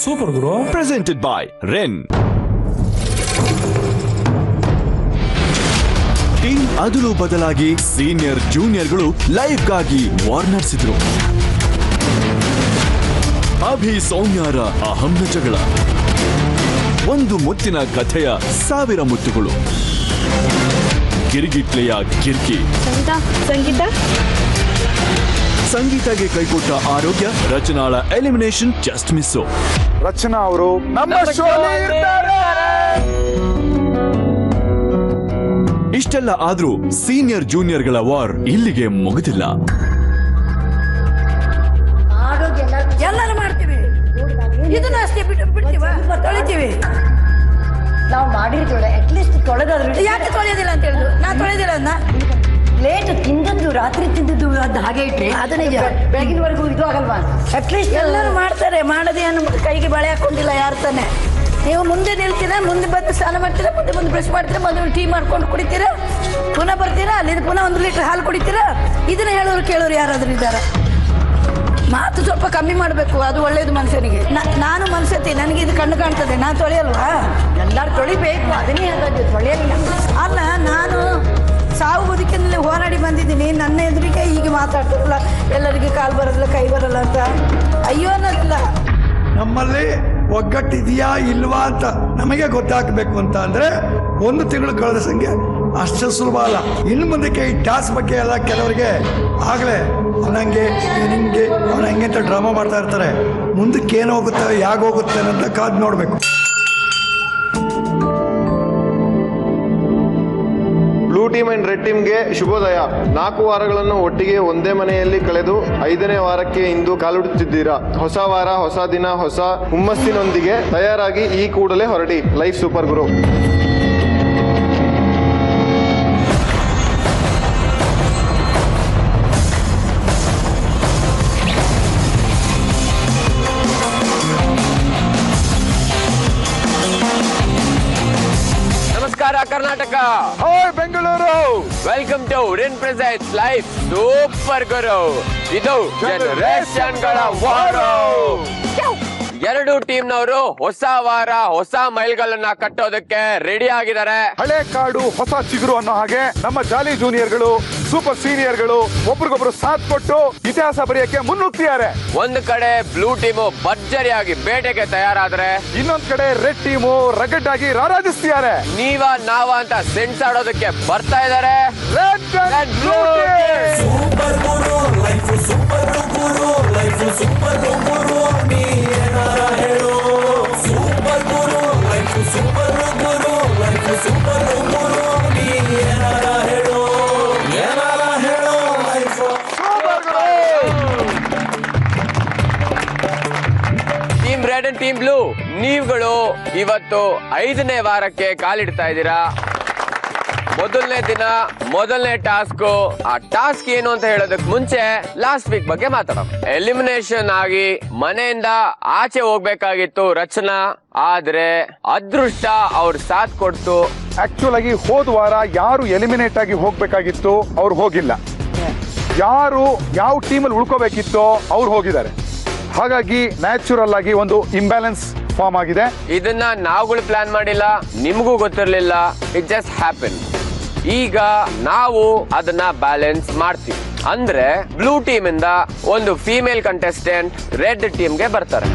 Super Guru. Presented by Ren. Team ಅದಲು ಬದಲಾಗಿ senior ಜೂನಿಯರ್ಗಳು ಲೈಫ್ಗಾಗಿ war ನಡೆಸಿದ್ರು. ಅಭಿ ಸೌಮ್ಯರ ಅಹಮ್ಯ ಜಗಳ, ಒಂದು ಮುತ್ತಿನ ಕಥೆಯ 1000 ಮುತ್ತುಗಳು, ಗಿರಿಗಿಟ್ಲೆಯ ಗಿರ್ಕಿ, ಸಂಗೀತಗೆ ಕೈಕೊಟ್ಟ ಆರೋಗ್ಯ, ರಚನಾಳ ಎಲಿಮಿನೇಷನ್ ಜಸ್ಟ್ ಮಿಸ್ಸು. ರಚನಾ ಅವರು ನಮ್ಮ ಶೋಲಿ ಇರ್ತಾರೆ. ಇಷ್ಟೆಲ್ಲ ಆದ್ರೂ ಸೀನಿಯರ್ ಜೂನಿಯರ್ಗಳ ವಾರ್ ಇಲ್ಲಿಗೆ ಮುಗಿದಿಲ್ಲ. ಎಲ್ಲರೂ ಮಾಡ್ತೀವಿ, ಇದನ್ನ ಅಷ್ಟೇ ಬಿಡ್ತೀವ, ತೊಳಿತೀವಿ. ನಾವು ಮಾಡಿರ್ತೀವಲ್ಲ ಅಟ್ಲೀಸ್ಟ್ ತೊಳೆದಾದ್ರು. ಯಾಕೆ ತೊಳೆಯೋದಿಲ್ಲ ಅಂತ ಹೇಳಿದ್ರು? ನಾ ತೊಳೆದಿಲ್ಲ ಅನ್ನ ಲೇಟ್ ತಿಂದದ್ದು, ರಾತ್ರಿ ತಿಂದದ್ದು ಅದು ಹಾಗೆ ಇಟ್ರೆ ಅದನ್ನ ಬೆಳಗಿನವರೆಗೂ ಇದು ಆಗಲ್ವಾ? ಅಟ್ಲೀಸ್ಟ್ ಎಲ್ಲರೂ ಮಾಡ್ತಾರೆ. ಮಾಡದೆ ಅನ್ನೋ ಕೈಗೆ ಬಳೆ ಹಾಕೊಂಡಿಲ್ಲ ಯಾರು ತಾನೆ. ನೀವು ಮುಂದೆ ನಿಲ್ತೀರಾ, ಮುಂದೆ ಬಂದು ಸ್ನಾನ ಮಾಡ್ತೀರಾ, ಮುಂದೆ ಬ್ರಷ್ ಮಾಡ್ತೀರಾ, ಮೊದಲು ಟೀ ಮಾಡ್ಕೊಂಡು ಕುಡಿತೀರಾ, ಪುನಃ ಬರ್ತೀರಾ, ಅಲ್ಲಿಂದ ಪುನಃ 1 ಲೀಟರ್ ಹಾಲು ಕುಡಿತೀರಾ. ಇದನ್ನ ಹೇಳೋರು ಕೇಳೋರು ಯಾರಾದ್ರೂ ಇದ್ದಾರೆ? ಮಾತು ಸ್ವಲ್ಪ ಕಮ್ಮಿ ಮಾಡಬೇಕು, ಅದು ಒಳ್ಳೇದು ಮನುಷ್ಯನಿಗೆ. ನಾನು ಮನುಷ್ಯತಿ, ನನಗೆ ಇದು ಕಣ್ಣು ಕಾಣ್ತದೆ, ನಾನು ತೊಳೆಯಲ್ವಾ? ಎಲ್ಲರೂ ತೊಳಿಬೇಕು, ಅದನ್ನೇ ಹೇಳೋದು, ತೊಳೆಯಲ್ಲ. ಅಲ್ಲ, ನಾನು ಸಾವು ಬದುಕಿನಲ್ಲಿ ಹೋರಾಡಿ ಬಂದಿದ್ದೀನಿ. ನನ್ನ ಎದುರಿಗೆ ಹೀಗೆ ಮಾತಾಡ್ತಿರಲ್ಲ, ಎಲ್ಲರಿಗೆ ಕಾಲು ಬರೋದಿಲ್ಲ, ಕೈ ಬರಲ್ಲ ಅಂತ ಅಯ್ಯೋ ಅನ್ನೋದಿಲ್ಲ. ನಮ್ಮಲ್ಲಿ ಒಗ್ಗಟ್ಟಿದೆಯಾ ಇಲ್ವಾ ಅಂತ ನಮಗೆ ಗೊತ್ತಾಗಬೇಕು ಅಂತ ಅಂದ್ರೆ 1 ತಿಂಗಳು ಕಳೆದ ಸಂಖ್ಯೆ ಅಷ್ಟು ಸುಲಭ ಅಲ್ಲ. ಇನ್ನು ಮುಂದಕ್ಕೆ ಈ ಟಾಸ್ ಬಗ್ಗೆ ಎಲ್ಲ ಕೆಲವರಿಗೆ ಆಗಲೇ ಅವನಂಗೆ ಹಿಂಗೆ ಅವನ ಹಂಗೆ ಅಂತ ಡ್ರಾಮಾ ಮಾಡ್ತಾ ಇರ್ತಾರೆ. ಮುಂದಕ್ಕೆ ಏನು ಹೋಗುತ್ತೆ, ಯಾಕೆ ಹೋಗುತ್ತೆ ಅಂತ ಕಾದು ನೋಡಬೇಕು. ಬ್ಲೂ ಟೀಮ್ ಅಂಡ್ ರೆಡ್ ಟೀಮ್ಗೆ ಶುಭೋದಯ. 4 ವಾರಗಳನ್ನು ಒಟ್ಟಿಗೆ ಒಂದೇ ಮನೆಯಲ್ಲಿ ಕಳೆದು 5ನೇ ವಾರಕ್ಕೆ ಇಂದು ಕಾಲಿಡುತ್ತಿದ್ದೀರಾ. ಹೊಸ ವಾರ, ಹೊಸ ದಿನ, ಹೊಸ ಹುಮ್ಮಸ್ಸಿನೊಂದಿಗೆ ತಯಾರಾಗಿ ಈ ಕೂಡಲೇ ಹೊರಡಿ. Life super Guru. ನಮಸ್ಕಾರ Karnataka, Bengaluru. Welcome to Ren presents life super Guru. ಇದು ಜನರೇಷನ್ಗಳ ವಾರ. 2 ಟೀಮ್ನವರು ಹೊಸ ವಾರ, ಹೊಸ ಮೈಲ್ಗಲ್ಲನ್ನ ಕಟ್ಟೋದಕ್ಕೆ ರೆಡಿ ಆಗಿದ್ದಾರೆ. ಹಳೆ ಕಾಡು ಹೊಸ ಚಿಗುರು ಅನ್ನೋ ಹಾಗೆ ನಮ್ಮ ಜಾಲಿ ಜೂನಿಯರ್ಗಳು, ಸೂಪರ್ ಸೀನಿಯರ್ಗಳು ಒಬ್ರಿಗೊಬ್ರು ಸಾಥ್ ಕೊಟ್ಟು ಇತಿಹಾಸ ಬರೆಯಕ್ಕೆ ಮುನ್ನುಗ್ತಿದ್ದಾರೆ. ಒಂದು ಕಡೆ ಬ್ಲೂ ಟೀಮು ಭರ್ಜರಿಯಾಗಿ ಬೇಟೆಗೆ ತಯಾರಾದ್ರೆ, ಇನ್ನೊಂದ್ ಕಡೆ ರೆಡ್ ಟೀಮು ರಗಡ್ ಆಗಿ ರಾರಾಜಿಸ್ತಿದ್ದಾರೆ. ನೀವ ನಾವ ಅಂತ ಸೆಣಸಾಡೋದಕ್ಕೆ ಬರ್ತಾ ಇದ್ದಾರೆ. Team red and team blue, ನೀವುಗಳು ಇವತ್ತು 5ನೇ ವಾರಕ್ಕೆ ಕಾಲಿಡ್ತಾ ಇದ್ದೀರಾ. ಮೊದಲನೇ ದಿನ, ಮೊದಲನೇ ಟಾಸ್ಕ್. ಆ ಟಾಸ್ಕ್ ಏನು ಅಂತ ಹೇಳೋದಕ್ಕೆ ಮುಂಚೆ ಲಾಸ್ಟ್ ವೀಕ್ ಬಗ್ಗೆ ಮಾತಾಡೋಣ. ಎಲಿಮಿನೇಷನ್ ಆಗಿ ಮನೆಯಿಂದ ಆಚೆ ಹೋಗ್ಬೇಕಾಗಿತ್ತು ರಚನಾ, ಆದ್ರೆ ಅದೃಷ್ಟ ಅವ್ರ ಸಾಥ್ ಕೊಡ್ತು. ಆಕ್ಚುಲ್ ಆಗಿ ಹೋದ ವಾರ ಯಾರು ಎಲಿಮಿನೇಟ್ ಆಗಿ ಹೋಗ್ಬೇಕಾಗಿತ್ತು ಅವ್ರು ಹೋಗಿಲ್ಲ, ಯಾರು ಯಾವ ಟೀಮಲ್ಲಿ ಉಳ್ಕೋಬೇಕಿತ್ತೋ ಅವ್ರು ಹೋಗಿದ್ದಾರೆ. ಹಾಗಾಗಿ ನ್ಯಾಚುರಲ್ ಆಗಿ ಒಂದು ಇಂಬ್ಯಾಲೆನ್ಸ್ ಫಾರ್ಮ್ ಆಗಿದೆ. ಇದನ್ನ ನಾವುಗಳು ಪ್ಲಾನ್ ಮಾಡಿಲ್ಲ, ನಿಮಗೂ ಗೊತ್ತಿರಲಿಲ್ಲ, ಇಟ್ ಜಸ್ಟ್ ಹ್ಯಾಪನ್. ಈಗ ನಾವು ಅದನ್ನ ಬ್ಯಾಲೆನ್ಸ್ ಮಾಡ್ತೀವಿ. ಅಂದ್ರೆ ಬ್ಲೂ ಟೀಮ್ ಇಂದ ಒಂದು ಫೀಮೇಲ್ ಕಂಟೆಸ್ಟೆಂಟ್ ರೆಡ್ ಟೀಮ್ಗೆ ಬರ್ತಾರೆ.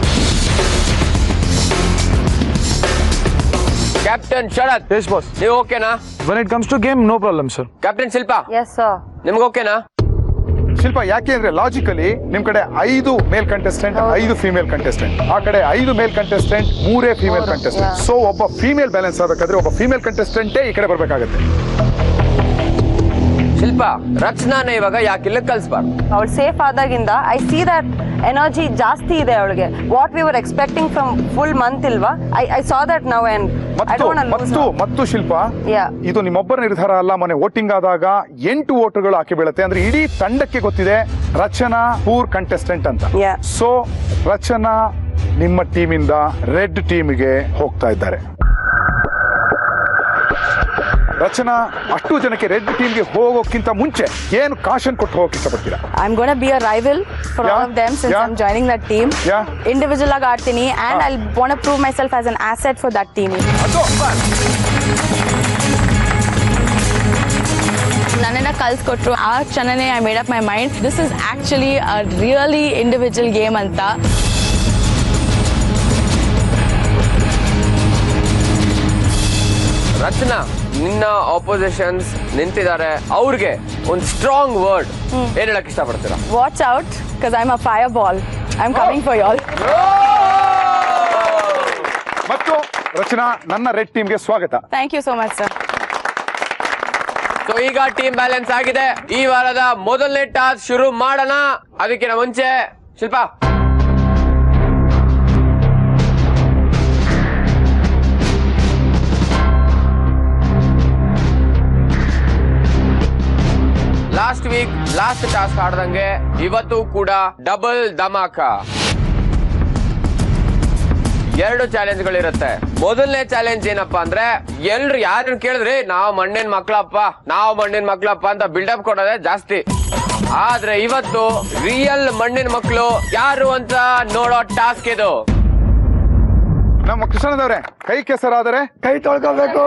ಕ್ಯಾಪ್ಟನ್ ಶರತ್, ಎಸ್ ಬಾಸ್, ನೀವು ಓಕೆನಾ? when it comes to game no problem sir. Captain Shilpa, yes sir. ನಿಮ್ಗೆ ಓಕೆನಾ? ಶಿಲ್ಪ, ಯಾಕೆ ಅಂದ್ರೆ ಲಾಜಿಕಲಿ ನಿಮ್ ಕಡೆ 5 ಮೇಲ್ ಕಂಟೆಸ್ಟೆಂಟ್, 5 ಫಿಮೇಲ್ ಕಂಟೆಸ್ಟೆಂಟ್, ಆ ಕಡೆ 5 ಮೇಲ್ ಕಂಟೆಸ್ಟೆಂಟ್, 3 ಫಿಮೇಲ್ ಕಂಟೆಸ್ಟೆಂಟ್. ಸೊ ಒಬ್ಬ ಫಿಮೇಲ್ ಬ್ಯಾಲೆನ್ಸ್ ಆಗಬೇಕಾದ್ರೆ ಒಬ್ಬ ಫಿಮೇಲ್ ಕಂಟೆಸ್ಟೆಂಟೇ ಈ ಕಡೆ ಬರ್ಬೇಕಾಗತ್ತೆ. ಶಿಲ್ಪಾ, ರಚನಾನ ಇವಾಗ ಯಾಕಿಲ್ಲ ಕಲ್ಸ್ಬಾರ್ದು? ಅವಳು ಸೇಫ್ ಆದಾಗಿಂದ ಐ ಸಿ ದಟ್ ಎನರ್ಜಿ ಜಾಸ್ತಿ ಇದೆ ಅವಳಿಗೆ. What we were expecting from full month ಇಲ್ವಾ, I saw that now. And ಮತ್ತು ಶಿಲ್ಪ, ಇದು ನಿಮ್ಮೊಬ್ಬರ ನಿರ್ಧಾರ ಅಲ್ಲ. ಮೊನ್ನೆ ವೋಟಿಂಗ್ ಆದಾಗ 8 ವೋಟುಗಳು ಆಕೆ ಬೀಳುತ್ತೆ. ಅಂದ್ರೆ ಇಡೀ ತಂಡಕ್ಕೆ ಗೊತ್ತಿದೆ ರಚನಾ ಪೂರ್ ಕಂಟೆಸ್ಟೆಂಟ್ ಅಂತ. ಸೊ ರಚನಾ ನಿಮ್ಮ ಟೀಮಿಂದ ರೆಡ್ ಟೀಮ್ಗೆ ಹೋಗ್ತಾ ಇದ್ದಾರೆ. ರಚನಾ, ಅಷ್ಟು ಜನಕ್ಕೆ ರೆಡ್ ಟೀಮ್ಗೆ ಹೋಗೋಕ್ಕಿಂತ ಮುಂಚೆ ಏನು ಕಾಶನ್ ಕೊಟ್ಟು ಹೋಗಕ್ಕೆ ಇಷ್ಟಪಡ್ತೀರಾ? I'm going to be a rival for all of them since I'm joining that team. Individual ಆಗಿ ಆಡ್ತೀನಿ and I'll want to prove myself as an asset for that team. ನನ್ನನ್ನು ಕಲ್ಸ್ಕೊಟ್ರು ಆ ಕ್ಷಣನೇ I made up my mind this is actually a really individual game ಅಂತ. ರಚನಾ, ನಿನ್ನ ಆಪೋಸಿಷನ್ಸ್ ನಿಂತಿದ್ದಾರೆ, ಅವ್ರಿಗೆ ಒಂದು ಸ್ಟ್ರಾಂಗ್ ವರ್ಡ್ ಏನ್ ಹೇಳಕ್ ಇಷ್ಟಪಡ್ತೀರಾ? Watch out because I am a fireball. I am coming for you all. ಮತ್ತು ರಚನಾ, ನನ್ನ ರೆಡ್ ಟೀಮ್ಗೆ ಸ್ವಾಗತ. Thank you so much sir. So ಈಗ ಟೀಮ್ ಬ್ಯಾಲೆನ್ಸ್ ಆಗಿದೆ. ಈ ವಾರದ ಮೊದಲನೇ ಟಾಸ್ಕ್ ಶುರು ಮಾಡೋಣ. ಅದಕ್ಕಿಂತ ಮುಂಚೆ Shilpa, last week last task ಆಡ್ದಂಗೆ ಇವತ್ತು ಕೂಡ ಡಬಲ್ ಧಮಾಕ. 2 ಚಾಲೆಂಜ್ಗಳಿರುತ್ತೆ. ಮೊದಲನೇ ಚಾಲೆಂಜ್ ಏನಪ್ಪಾ ಅಂದ್ರೆ, ಎಲ್ರು ಯಾರನ್ನ ಕೇಳಿದ್ರೆ ನಾವು ಮಣ್ಣಿನ ಮಕ್ಳಪ್ಪ ಅಂತ ಬಿಲ್ಡಪ್ ಕೊಡೋದೇ ಜಾಸ್ತಿ. ಆದ್ರೆ ಇವತ್ತು ರಿಯಲ್ ಮಣ್ಣಿನ ಮಕ್ಕಳು ಯಾರು ಅಂತ ನೋಡೋ ಟಾಸ್ಕ್ ಇದು. ನಮ್ಮ ಕೃಷ್ಣದವ್ರೆ, ಕೈ ಕೆಸರಾದರೆ ಕೈ ತೊಳ್ಕೋಬೇಕು.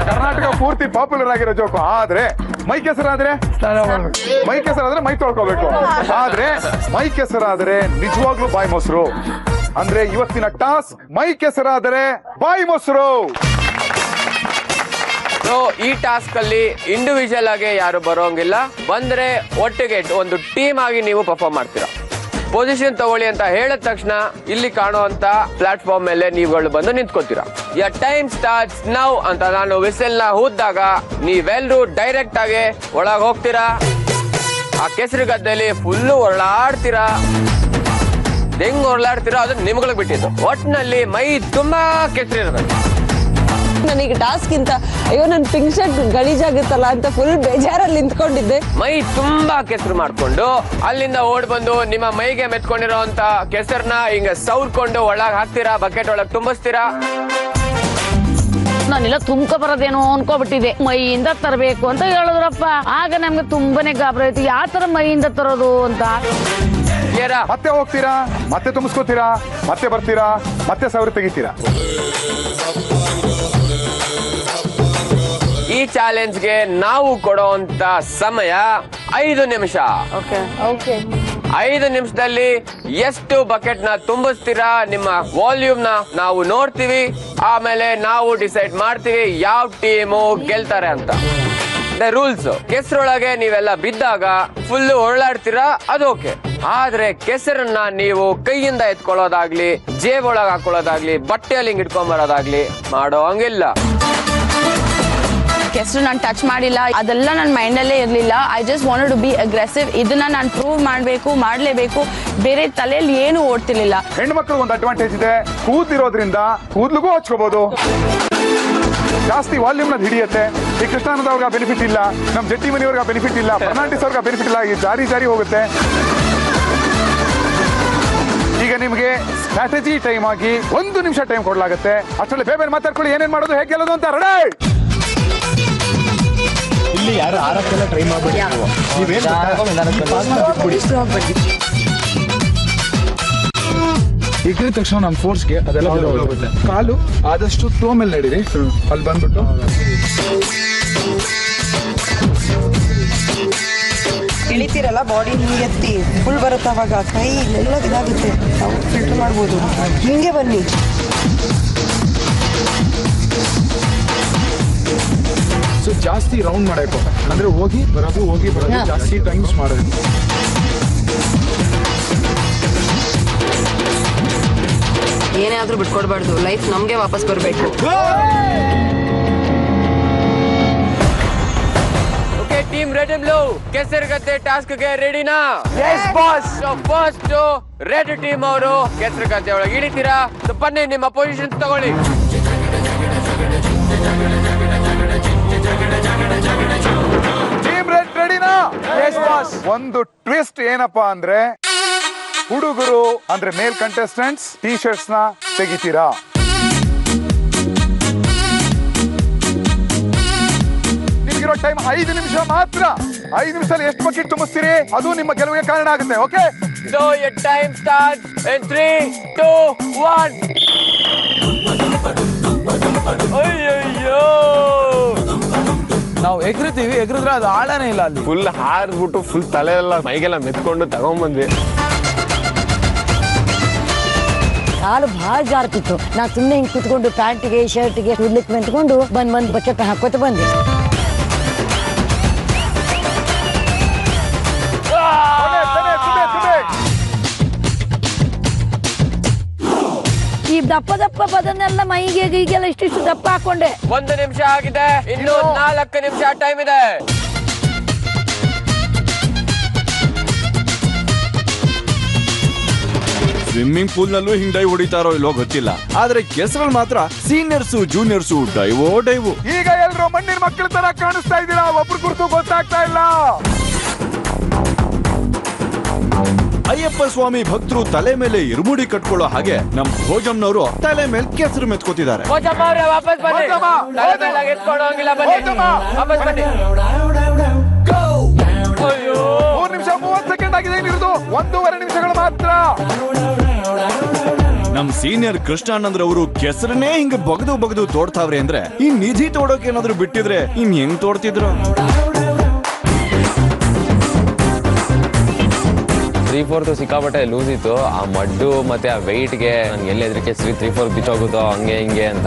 ಕರ್ನಾಟಕ ಪೂರ್ತಿ ಪಾಪ್ಯುಲರ್ ಆಗಿರೋ ಜೋಕು. ಆದ್ರೆ ಮೈ ಕೆಸರಾದ್ರೆ ಸ್ನಾನ ಮಾಡ್ಬೇಕು. ಮೈ ಕೆಸರಾದ್ರೆ ಮೈ ತೊಳ್ಕೋಬೇಕು. ಆದ್ರೆ ಮೈ ಕೆಸರಾದರೆ ನಿಜವಾಗ್ಲೂ ಬಾಯಿ ಮೊಸರು. ಅಂದ್ರೆ ಇವತ್ತಿನ ಟಾಸ್ಕ್ ಮೈ ಕೆಸರಾದರೆ ಬಾಯಿ ಮೊಸರು. ಸೊ ಈ ಟಾಸ್ಕ್ ಅಲ್ಲಿ ಇಂಡಿವಿಜುವಲ್ ಆಗಿ ಯಾರು ಬರೋಂಗಿಲ್ಲ. ಬಂದ್ರೆ ಒಟ್ಟಿಗೆ ಒಂದು ಟೀಮ್ ಆಗಿ ನೀವು ಪರ್ಫಾರ್ಮ್ ಮಾಡ್ತೀರಾ. ಪೊಸಿಷನ್ ತಗೊಳ್ಳಿ ಅಂತ ಹೇಳಿದ ತಕ್ಷಣ ಇಲ್ಲಿ ಕಾಣುವಂತ ಪ್ಲಾಟ್ಫಾರ್ಮ್ ಮೇಲೆ ನೀವುಗಳು ಬಂದು ನಿಂತ್ಕೋತೀರಾ. ಟೈಮ್ ಸ್ಟಾರ್ಟ್ಸ್ ನೌ ಅಂತ ನಾನು ವಿಸಲ್ ನ ಊದ್ದಾಗ ನೀವೆಲ್ಲರೂ ಡೈರೆಕ್ಟ್ ಆಗಿ ಒಳಗೆ ಹೋಗ್ತೀರಾ. ಆ ಕೆಸರು ಗದ್ದೆಯಲ್ಲಿ ಫುಲ್ಲು ಹೊರಳಾಡ್ತೀರಾ. ಹೆಂಗ್ ಹೊರಳಾಡ್ತೀರಾ ಅದು ನಿಮ್ಗಳಿಗೆ ಬಿಟ್ಟಿದ್ದು. ಒಟ್ಟಿನಲ್ಲಿ ಮೈ ತುಂಬಾ ಕೆಸರು ಇರಬೇಕು. ನನಗೆ ಟಾಸ್ಕ್ ಇಂತ ಅಯ್ಯೋ ನನ್ ಪಿಂಕ್ ಶರ್ಟ್ ಗಲೀಜಾಗುತ್ತಲ್ಲ ಅಂತ ಫುಲ್ ಬೇಜಾರಲ್ಲಿ ನಿಂತ್ಕೊಂಡಿದ್ದೆ. ಮೈ ತುಂಬಾ ಕೆಸರು ಮಾಡ್ಕೊಂಡು ಅಲ್ಲಿಂದ ಓಡ್ ಬಂದು ನಿಮ್ಮ ಮೈಗೆ ಮೆತ್ಕೊಂಡಿರೋ ಅಂತ ಕೆಸರನ್ನ ಹಿಂಗ ಸೌರ್ಕೊಂಡು ಒಳಗ್ ಹಾಕ್ತೀರಾ, ಬಕೆಟ್ ಒಳಗ್ ತುಂಬಿಸ್ತೀರಾ. ನಾನೆಲ್ಲ ತುಂಬ್ಕ ಬರೋದೇನೋ ಅನ್ಕೋಬಿಟ್ಟಿದೆ. ಮೈಯಿಂದ ತರಬೇಕು ಅಂತ ಹೇಳಿದ್ರಪ್ಪ. ಆಗ ನಮ್ಗೆ ತುಂಬಾನೇ ಗಾಬರಿ ಆಯ್ತು, ಯಾವ ತರ ಮೈಯಿಂದ ತರೋದು ಅಂತ. ಮತ್ತೆ ಹೋಗ್ತೀರಾ, ಮತ್ತೆ ತುಂಬಿಸ್ಕೋತೀರಾ, ಮತ್ತೆ ಬರ್ತೀರಾ, ಮತ್ತೆ ಸೌರು ತೆಗಿತೀರಾ. ಈ ಚಾಲೆಂಜ್ಗೆ ನಾವು ಕೊಡುವಂತ ಸಮಯ 5 ನಿಮಿಷ. 5 ನಿಮಿಷದಲ್ಲಿ ಎಷ್ಟು ಬಕೆಟ್ ನ ತುಂಬಿಸ್ತೀರಾ ನಿಮ್ಮ ವಾಲ್ಯೂಮ್ ನ ನಾವು ನೋಡ್ತೀವಿ. ಆಮೇಲೆ ನಾವು ಡಿಸೈಡ್ ಮಾಡ್ತೀವಿ ಯಾವ ಟೀಮು ಗೆಲ್ತಾರೆ ಅಂತ. ರೂಲ್ಸ್, ಕೆಸರೊಳಗೆ ನೀವೆಲ್ಲ ಬಿದ್ದಾಗ ಫುಲ್ ಹೊರಳಾಡ್ತೀರಾ, ಅದು ಓಕೆ. ಆದ್ರೆ ಕೆಸರನ್ನ ನೀವು ಕೈಯಿಂದ ಎತ್ಕೊಳ್ಳೋದಾಗ್ಲಿ, ಜೇಬೊಳಗೆ ಹಾಕೊಳ್ಳೋದಾಗ್ಲಿ, ಬಟ್ಟೆಯಲ್ಲಿ ಹಿಂಗ್ ಇಟ್ಕೊಂಡ್ ಬರೋದಾಗ್ಲಿ ಮಾಡೋ ಹಂಗಿಲ್ಲ. ಕೆಸರು ನಾನು ಟಚ್ ಮಾಡಿಲ್ಲ, ಅದೆಲ್ಲ ನನ್ನ ಮೈಂಡಲ್ಲೇ ಇರಲಿಲ್ಲ. I just wanted to be aggressive. ಇದನ್ನ ನಾನು ಪ್ರೂವ್ ಮಾಡಲೇಬೇಕು. ಬೇರೆ ತಲೆಯಲ್ಲಿ ಏನು ಓಡ್ತಿರ್ಲಿಲ್ಲ. ಹೆಣ್ಮಕ್ಳು ಒಂದು ಅಡ್ವಾಂಟೇಜ್ ಇದೆ, ಕೂದಿರೋದ್ರಿಂದ ಕೂದ್ಲಿಗೂ ಹಚ್ಕೋಬಹುದು. ಜಾಸ್ತಿ ವಾಲ್ಯೂಮ್ ನ ಹಿಡಿಯುತ್ತೆ. ಈ ಕೃಷ್ಣಾನಂದವ್ರಿಗೆ ಬೆನಿಫಿಟ್ ಇಲ್ಲ, ನಮ್ ಜಟ್ಟಿ ಮನೆಯವ್ರಿಗೆ ಬೆನಿಫಿಟ್ ಇಲ್ಲ, ಫರ್ನಾಂಡಿಸ್ ಅವ್ರಿಗೆ ಬೆನಿಫಿಟ್ ಇಲ್ಲ. ಈ ಜಾರಿ ಹೋಗುತ್ತೆ. ಈಗ ನಿಮಗೆ ಸ್ಟ್ರಾಟಜಿ ಟೈಮ್ ಆಗಿ 1 ನಿಮಿಷ ಟೈಮ್ ಕೊಡ್ಲಾಗುತ್ತೆ. ಅಷ್ಟರಲ್ಲಿ ಬೇರೆ ಮಾತಾಡ್ಕೊಳ್ಳಿ, ಏನೇನ್ ಮಾಡೋದು, ಹೇಗೆ ಗೆಲ್ಲೋದು ಅಂತ. ರೆಡಿ? ಇಲ್ಲಿ ಯಾರು ಆರಕ್ಕೆಲ್ಲ ಟ್ರೈ ಮಾಡ್ಬಿಡಿ. ಇಕ್ಕಿದ ತಕ್ಷಣ ನಮ್ಮ ಫೋರ್ಸ್ಗೆ ಅದೆಲ್ಲ ಹೋಗುತ್ತೆ. ಕಾಲು ಆದಷ್ಟು ಟೋ ಮೇಲೆ ನಡೀರಿ. ಅಲ್ಲಿ ಬಂದ್ಬಿಟ್ಟು ಇಳಿತೀರಲ್ಲ, ಬಾಡಿ ಹಿಂಗೆ ಎತ್ತಿ ಫುಲ್ ಬರುತ್ತೆ. ಅವಾಗ ಕೈ ಎಲ್ಲ ಇದಾಗುತ್ತೆ, ನಾವು ಫಿಲ್ಟರ್ ಮಾಡ್ಬೋದು. ಹಿಂಗೆ ಬನ್ನಿ. ಸೊ ಜಾಸ್ತಿ ರೌಂಡ್ ಮಾಡಬೇಕು, ಅಂದ್ರೆ ಹೋಗಿ ಬರೋದು ಜಾಸ್ತಿ ಟೈಮ್ಸ್ ಮಾಡೋದು. ಏನೇ ಆದ್ರೂ ಬಿಟ್ಕೊಡ್ಬಾರ್ದು. ಲೈಫ್ ನಮ್ಗೆ ವಾಪಸ್ ಬರಬೇಕು. Okay, team red and blue ಕೆಸರು ಗದ್ದೆ ಟಾಸ್ಕ್ ಗೆ ರೆಡಿನಾ? ಫಸ್ಟ್ ರೆಡ್ ಟೀಮ್ ಅವರು ಕೆಸರು ಗದ್ದೆ ಒಳಗೆ ಇಳಿತೀರಾ. ಬನ್ನಿ, ನಿಮ್ಮ ಪೊಸಿಷನ್ ತಗೊಳ್ಳಿ. ಟೀಮ್ ರೆಡ್ ರೆಡಿನಾ? ಒಂದು ಟ್ವಿಸ್ಟ್ ಏನಪ್ಪಾ ಅಂದ್ರೆ, ಹುಡುಗರು ಅಂದ್ರೆ ಮೇಲ್ ಕಂಟೆಸ್ಟೆಂಟ್ಸ್ ಟೀ ಶರ್ಟ್ಸ್ ನ ತೆಗಿತೀರಾ. ಯುವರ್ ಟೈಮ್ 5 ನಿಮಿಷ ಮಾತ್ರ. 5 ನಿಮಿಷದಲ್ಲಿ ಎಷ್ಟು ಬಕೆಟ್ ತುಂಬಿಸ್ತೀರಿ ಅದು ನಿಮ್ಮ ಗೆಲುವಿಗೆ ಕಾರಣ ಆಗುತ್ತೆ. Okay, so your time starts in 3, 2, 1. ಅಯ್ಯಯ್ಯೋ, ನಾವು ಎಗರಿದ್ರೆ ಅದು ಆಳನೇ ಇಲ್ಲ ಅಲ್ಲಿ. ಫುಲ್ ಹಾರ್ಬಿಟ್ಟು ಫುಲ್ ತಲೆ ಎಲ್ಲ ಮೈಗೆಲ್ಲ ಮೆತ್ಕೊಂಡು ತಗೊಂಡ್ಬಂದ್ವಿ. ಕಾಲು ಭಾಳ ಜಾರ್ತಿತ್ತು. ನಾ ಸುಮ್ಮನೆ ಹಿಂಗೆ ಕುತ್ಕೊಂಡು ಪ್ಯಾಂಟಿಗೆ ಶರ್ಟ್ಗೆ ಕೂದ್ಲಿಕ್ಕೆ ಮೆತ್ಕೊಂಡು ಬಂದ್ ಬಕೆಟ್ ಹಾಕೋತ ಬಂದೆ. ಈ ದಪ್ಪ ಪದನ್ನೆಲ್ಲ ಮೈಗೆ ಈಗೆಲ್ಲ ಇಷ್ಟಿಷ್ಟು ದಪ್ಪ ಹಾಕೊಂಡೆ. 1 ನಿಮಿಷ ಆಗಿದೆ, ಇನ್ನು 4 ನಿಮಿಷ ಟೈಮ್ ಇದೆ. ಸ್ವಿಮ್ಮಿಂಗ್ ಪೂಲ್ ನಲ್ಲೂ ಹಿಂಗ್ ಡೈವ್ ಹೊಡಿತಾರೋ ಇಲ್ಲೋ ಗೊತ್ತಿಲ್ಲ, ಆದ್ರೆ ಕೆಸರಲ್ಲಿ ಮಾತ್ರ ಸೀನಿಯರ್ಸು ಜೂನಿಯರ್ಸು ಡೈವೋ. ಈಗ ಎಲ್ರು ಮಣ್ಣಿನ ಮಕ್ಕಳ ತರ ಕಾಣಿಸ್ತಾ ಇದ್ದೀರಾ, ಒಬ್ರು ಕುರಿತು ಗೊತ್ತಾಗ್ತಾ ಇಲ್ಲ. ಅಯ್ಯಪ್ಪ ಸ್ವಾಮಿ ಭಕ್ತರು ತಲೆ ಮೇಲೆ ಇರುಮುಡಿ ಕಟ್ಕೊಳ್ಳೋ ಹಾಗೆ ನಮ್ ಭೋಜಮ್ನವರು ತಲೆ ಮೇಲೆ ಕೆಸರು ಮೆತ್ಕೋತಿದ್ದಾರೆ. ಭೋಜಮ್ಮ ಅವ್ರೆ, ವಾಪಸ್ ಬನ್ನಿ. ತಲೆ ಮೇಲೆ ಎತ್ಕೊಂಡು ಹೋಗಿಲ್ಲ, ಬನ್ನಿ ವಾಪಸ್ ಬನ್ನಿ. ಅಯ್ಯೋ, 3 ನಿಮಿಷ 30 ಸೆಕೆಂಡ್ ಆಗಿದೆ. ಇರೋದು 1.5 ನಿಮಿಷಗಳು ಮಾತ್ರ. ನಮ್ ಸೀನಿಯರ್ ಕೃಷ್ಣಾನಂದ್ರವರು ಕೆಸರನ್ನೇ ಹಿಂಗ ಬಗದು ತೋಡ್ತಾವ್ರೆ ಅಂದ್ರೆ ಈ ನಿಧಿ ತೋಡೋಕೆ ಏನಾದ್ರು ಬಿಟ್ಟಿದ್ರೆ ಇನ್ ಹೆಂಗ್ ತೋಡ್ತಿದ್ರು? 3/4 ಸಿಕ್ಕಾಪಟ್ಟೆ ಲೂಸ್ ಇತ್ತು. ಆ ಮಡ್ಡು ಮತ್ತೆ ಆ ವೆಯ್ಟ್ಗೆ ನನ್ಗೆ ಎಲ್ಲೆದ್ರಿಕೆ 3/4 ಬಿಚ್ಚೋಗುತ್ತೋ ಹಂಗೆ ಹಿಂಗೆ ಅಂತ.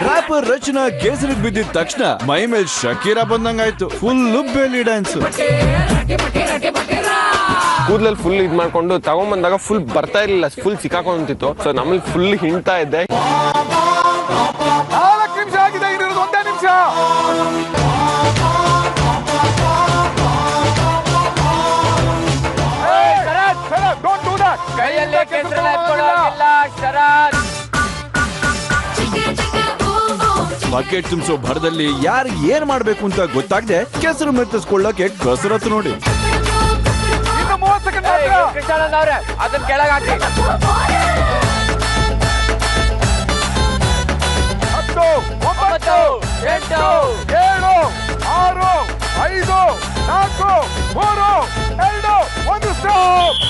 ರಾಪರ್ ರಚನಾ ಕೇಸರಿಗೆ ಬಿದ್ದಿದ ತಕ್ಷಣ ಮೈ ಮೇಲ್ ಶಕೀರಾ ಬಂದಂಗಾಯ್ತು. ಫುಲ್ ಬೆಲಿ ಡ್ಯಾನ್ಸ್. ಕೂದಲಲ್ಲಿ ಫುಲ್ ಇದ್ ಮಾಡ್ಕೊಂಡು ತಗೊಂಡ್ಬಂದಾಗ ಫುಲ್ ಬರ್ತಾ ಇರ್ಲಿಲ್ಲ, ಫುಲ್ ಸಿಕ್ಕಾಕೊಂತಿತ್ತು. ಸೊ ನಮ್ಮಲ್ಲಿ ಫುಲ್ ಹಿಂಡ್ತಾ ಇದ್ದೆ. 4 ನಿಮಿಷ ಆಗಿದೆ, ಇರೋದು 1 ನಿಮಿಷ. Don't do that. ಕೈಯಲ್ಲಿ ಕೆಸರು ಎತ್ಕೊಳ್ಳೋಗಿಲ್ಲ ಶರತ್. ಬಕೆಟ್ ತುಂಬಿಸೋ ಭರದಲ್ಲಿ ಯಾರು ಏನ್ ಮಾಡ್ಬೇಕು ಅಂತ ಗೊತ್ತಾಗದೆ ಕೆಸರು ಮೆತ್ತಿಸ್ಕೊಳ್ಳೋಕೆ ಕಸರತ್ತು ನೋಡಿ. ಇನ್ನು 30 ಸೆಕೆಂಡ್ ಮಾತ್ರ. ಕೃಷ್ಣಾನಂದ್ ಅವ್ರೆ, ಅದನ್ನ ಕೆಳಗೆ ಹಾಕಿ. 10, 9, 8, 7, 6, 5, 4, 3, 2, 1 ಸ್ಟಾಪ್.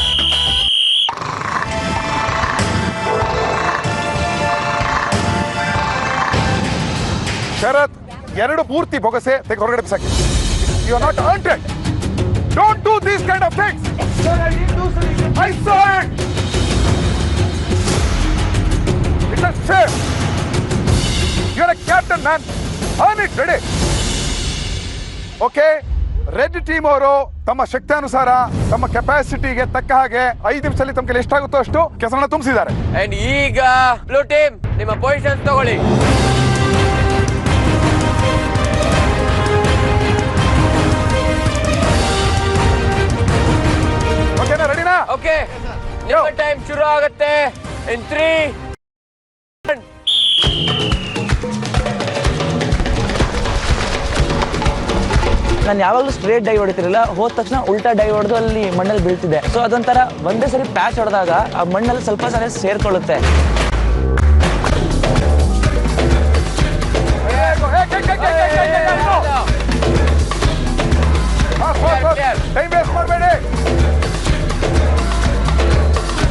ಶರತ್, 2 ಪೂರ್ತಿ ಬೊಗಸೆ ತೆಗೆ ಹೊರಗಡೆ ಬಿಸಾಕಿ. You are not earned. Don't do these kind of things. I saw it. It's a shame. You are a captain man. Earn it. Ready? Okay, red team ಅವರು ತಮ್ಮ ಶಕ್ತಿಯಾನುಸಾರ ತಮ್ಮ ಕೆಪಾಸಿಟಿಗೆ ತಕ್ಕ ಹಾಗೆ 5 ನಿಮಿಷದಲ್ಲಿ ತಮ್ಮ ಕೈಲಿ ಎಷ್ಟಾಗುತ್ತೋ ಅಷ್ಟು ಕೆಸರನ್ನ ತುಂಬಿಸಿದ್ದಾರೆ. ಅಂಡ್ ಈಗ ಬ್ಲೂ ಟೀಮ್ ನಿಮ್ಮ ಪೊಸಿಷನ್ ತಗೊಳ್ಳಿ. ಓಕೆನಾ? ರೆಡಿನಾ? ಓಕೆ, ನಿಮ್ಮ ಟೈಮ್ ಶುರು ಆಗುತ್ತೆ ಇನ್ 3. ನಾನು ಯಾವಾಗಲೂ ಸ್ಟ್ರೇಟ್ ಡೈ ಹೊಡಿತಿರಲಿಲ್ಲ. ಹೋದ ತಕ್ಷಣ ಉಲ್ಟಾ ಡೈ ಹೊಡೆದು ಅಲ್ಲಿ ಮಣ್ಣಲ್ಲಿ ಬೀಳ್ತಿದೆ. ಸೊ ಅದೊಂಥರ ಒಂದೇ ಸರಿ ಪ್ಯಾಚ್ ಹೊಡೆದಾಗ ಆ ಮಣ್ಣಲ್ಲಿ ಸ್ವಲ್ಪ ಸರಿ ಸೇರ್ಕೊಳ್ಳುತ್ತೆ.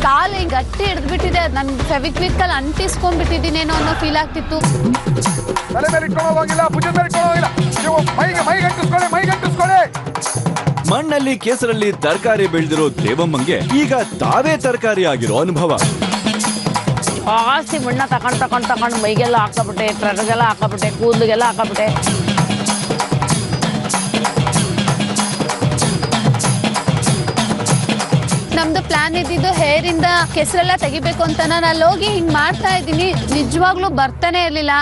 ಕಾಲು ಗಟ್ಟಿ ಹಿಡಿದ್ಬಿಟ್ಟಿದೆ. ನನ್ ಫೆವಿಕ್ವಿಕ್ ಅಲ್ಲಿ ಅಂಟಿಸ್ಕೊಂಡ್ಬಿಟ್ಟಿದ್ದೀನೇನೋ ಅನ್ನೋ ಫೀಲ್ ಆಗ್ತಿತ್ತು. ತಲೆ ಮೇಲೆ ಇಟ್ಕೊಂಡು ಹೋಗಿಲ್ಲ, ಭುಜದ ಮೇಲೆ ಇಟ್ಕೊಂಡು ಹೋಗಿಲ್ಲ. ನೀವು ಮೈಗೆ ಅಂಟಿಸ್ಕೊಳ್ಳಿ. ಮಣ್ಣಲ್ಲಿ ಕೆಸರಲ್ಲಿ ತರಕಾರಿ ಬೆಳೆದಿರೋ ದೇವಮ್ಮಂಗೆ ಈಗ ತಾವೇ ತರಕಾರಿ ಆಗಿರೋ ಅನುಭವ. ಜಾಸ್ತಿ ಮಣ್ಣ ತಕೊಂಡ್ ಮೈಗೆಲ್ಲ ಹಾಕಬಿಟ್ಟೆ, ಟ್ರಕ್ಗೆಲ್ಲ ಹಾಕಬಿಟ್ಟೆ, ಕೂದಲಿಗೆಲ್ಲ ಹಾಕಬಿಟ್ಟೆ. ನಮ್ದು ಪ್ಲಾನ್ ಇದ್ದಿದ್ದು ಹೇರ್ ಇಂದ ಕೆಸರೆಲ್ಲ ತೆಗಿಬೇಕು ಅಂತ. ನಾನು ಅಲ್ಲಿ ಹೋಗಿ ಹಿಂಗ್ ಮಾಡ್ತಾ ಇದ್ದೀನಿ, ನಿಜವಾಗ್ಲೂ ಬರ್ತಾನೆ ಇರ್ಲಿಲ್ಲ.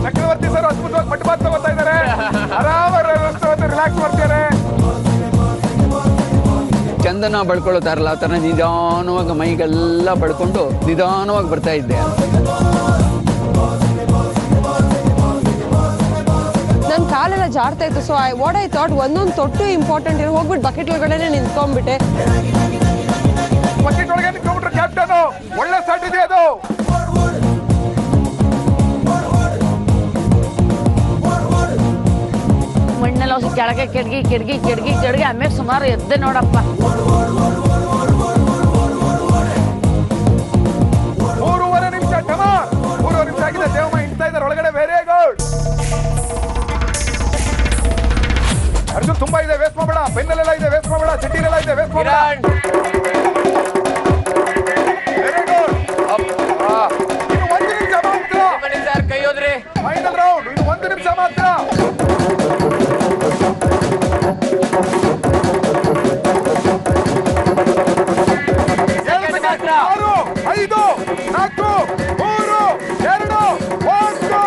ಚಕ್ರವರ್ತಿ ಸರ್ ಅದ್ಭುತವಾಗಿ ಪಟ್ಟುಪಾತ್ ತಗೋತಾ ಇದ್ದಾರೆ. ಆರಾಮಾಗಿ ರಿಲ್ಯಾಕ್ಸ್ ಮಾಡ್ತಾರೆ. ಚಂದನ ಬಳ್ಕೊಳ್ತಾರಲ್ಲ ಆ ಥರ ನಿಧಾನವಾಗಿ ಮೈಗೆಲ್ಲ ಬಳ್ಕೊಂಡು ನಿಧಾನವಾಗಿ ಬರ್ತಾ ಇದ್ದೆ. ನನ್ನ ಕಾಲೆಲ್ಲ ಜಾರ್ತಾ ಇತ್ತು. ಸೊ ವಾಟ್ ಐ ಥಾಟ್ ಒಂದೊಂದು ತೊಟ್ಟು ಇಂಪಾರ್ಟೆಂಟ್ ಹೋಗ್ಬಿಟ್ಟು ಬಕೆಟ್ ಒಳಗಡೆ ನಿಂತ್ಕೊಂಡ್ಬಿಟ್ಟೆ. ಬಕೆಟ್ ಒಳಗೆ ನಿಂತ್ಕೊಂಡ್ಬಿಟ್ರು ಕ್ಯಾಪ್ಟನ್. ಒಳ್ಳೆ ಸ್ಟ್ರಾಟಜಿ ಅದು. ಮಣ್ಣೆಲ್ಲ ಕೆಳಗೆ ಕೆಡ್ಗಿ ಆಮೇಲೆ ಸುಮಾರು ಎದ್ದೆ ನೋಡಪ್ಪ. 3.5 ನಿಮಿಷ ಟಮರ್. 3.5 ನಿಮಿಷ ಆಗಿದೆ. ದೇವಮ್ಮ ಇಂತ ಇದ್ದಾರೆ ಒಳಗಡೆ. Very good Arjun. ತುಂಬಾ ಇದೆ, ವೇಸ್ಟ್ ಮಾಡಬೇಡ. ಬೆನ್ನಲ್ಲೆಲ್ಲ ಇದೆ, ವೇಸ್ಟ್ ಮಾಡಬೇಡ. ಚಡ್ಡಿಲೆಲ್ಲ ಇದೆ, ವೇಸ್ಟ್ ಮಾಡಬೇಡ. Very good. ಇನ್ನು 1 ನಿಮಿಷ ಮಾತ್ರ. ಕೈ ಹೋದ್ರಿ. Final round. ಇನ್ನು 1 ನಿಮಿಷ ಮಾತ್ರ. 6, 5, 4, 3, 2, 1.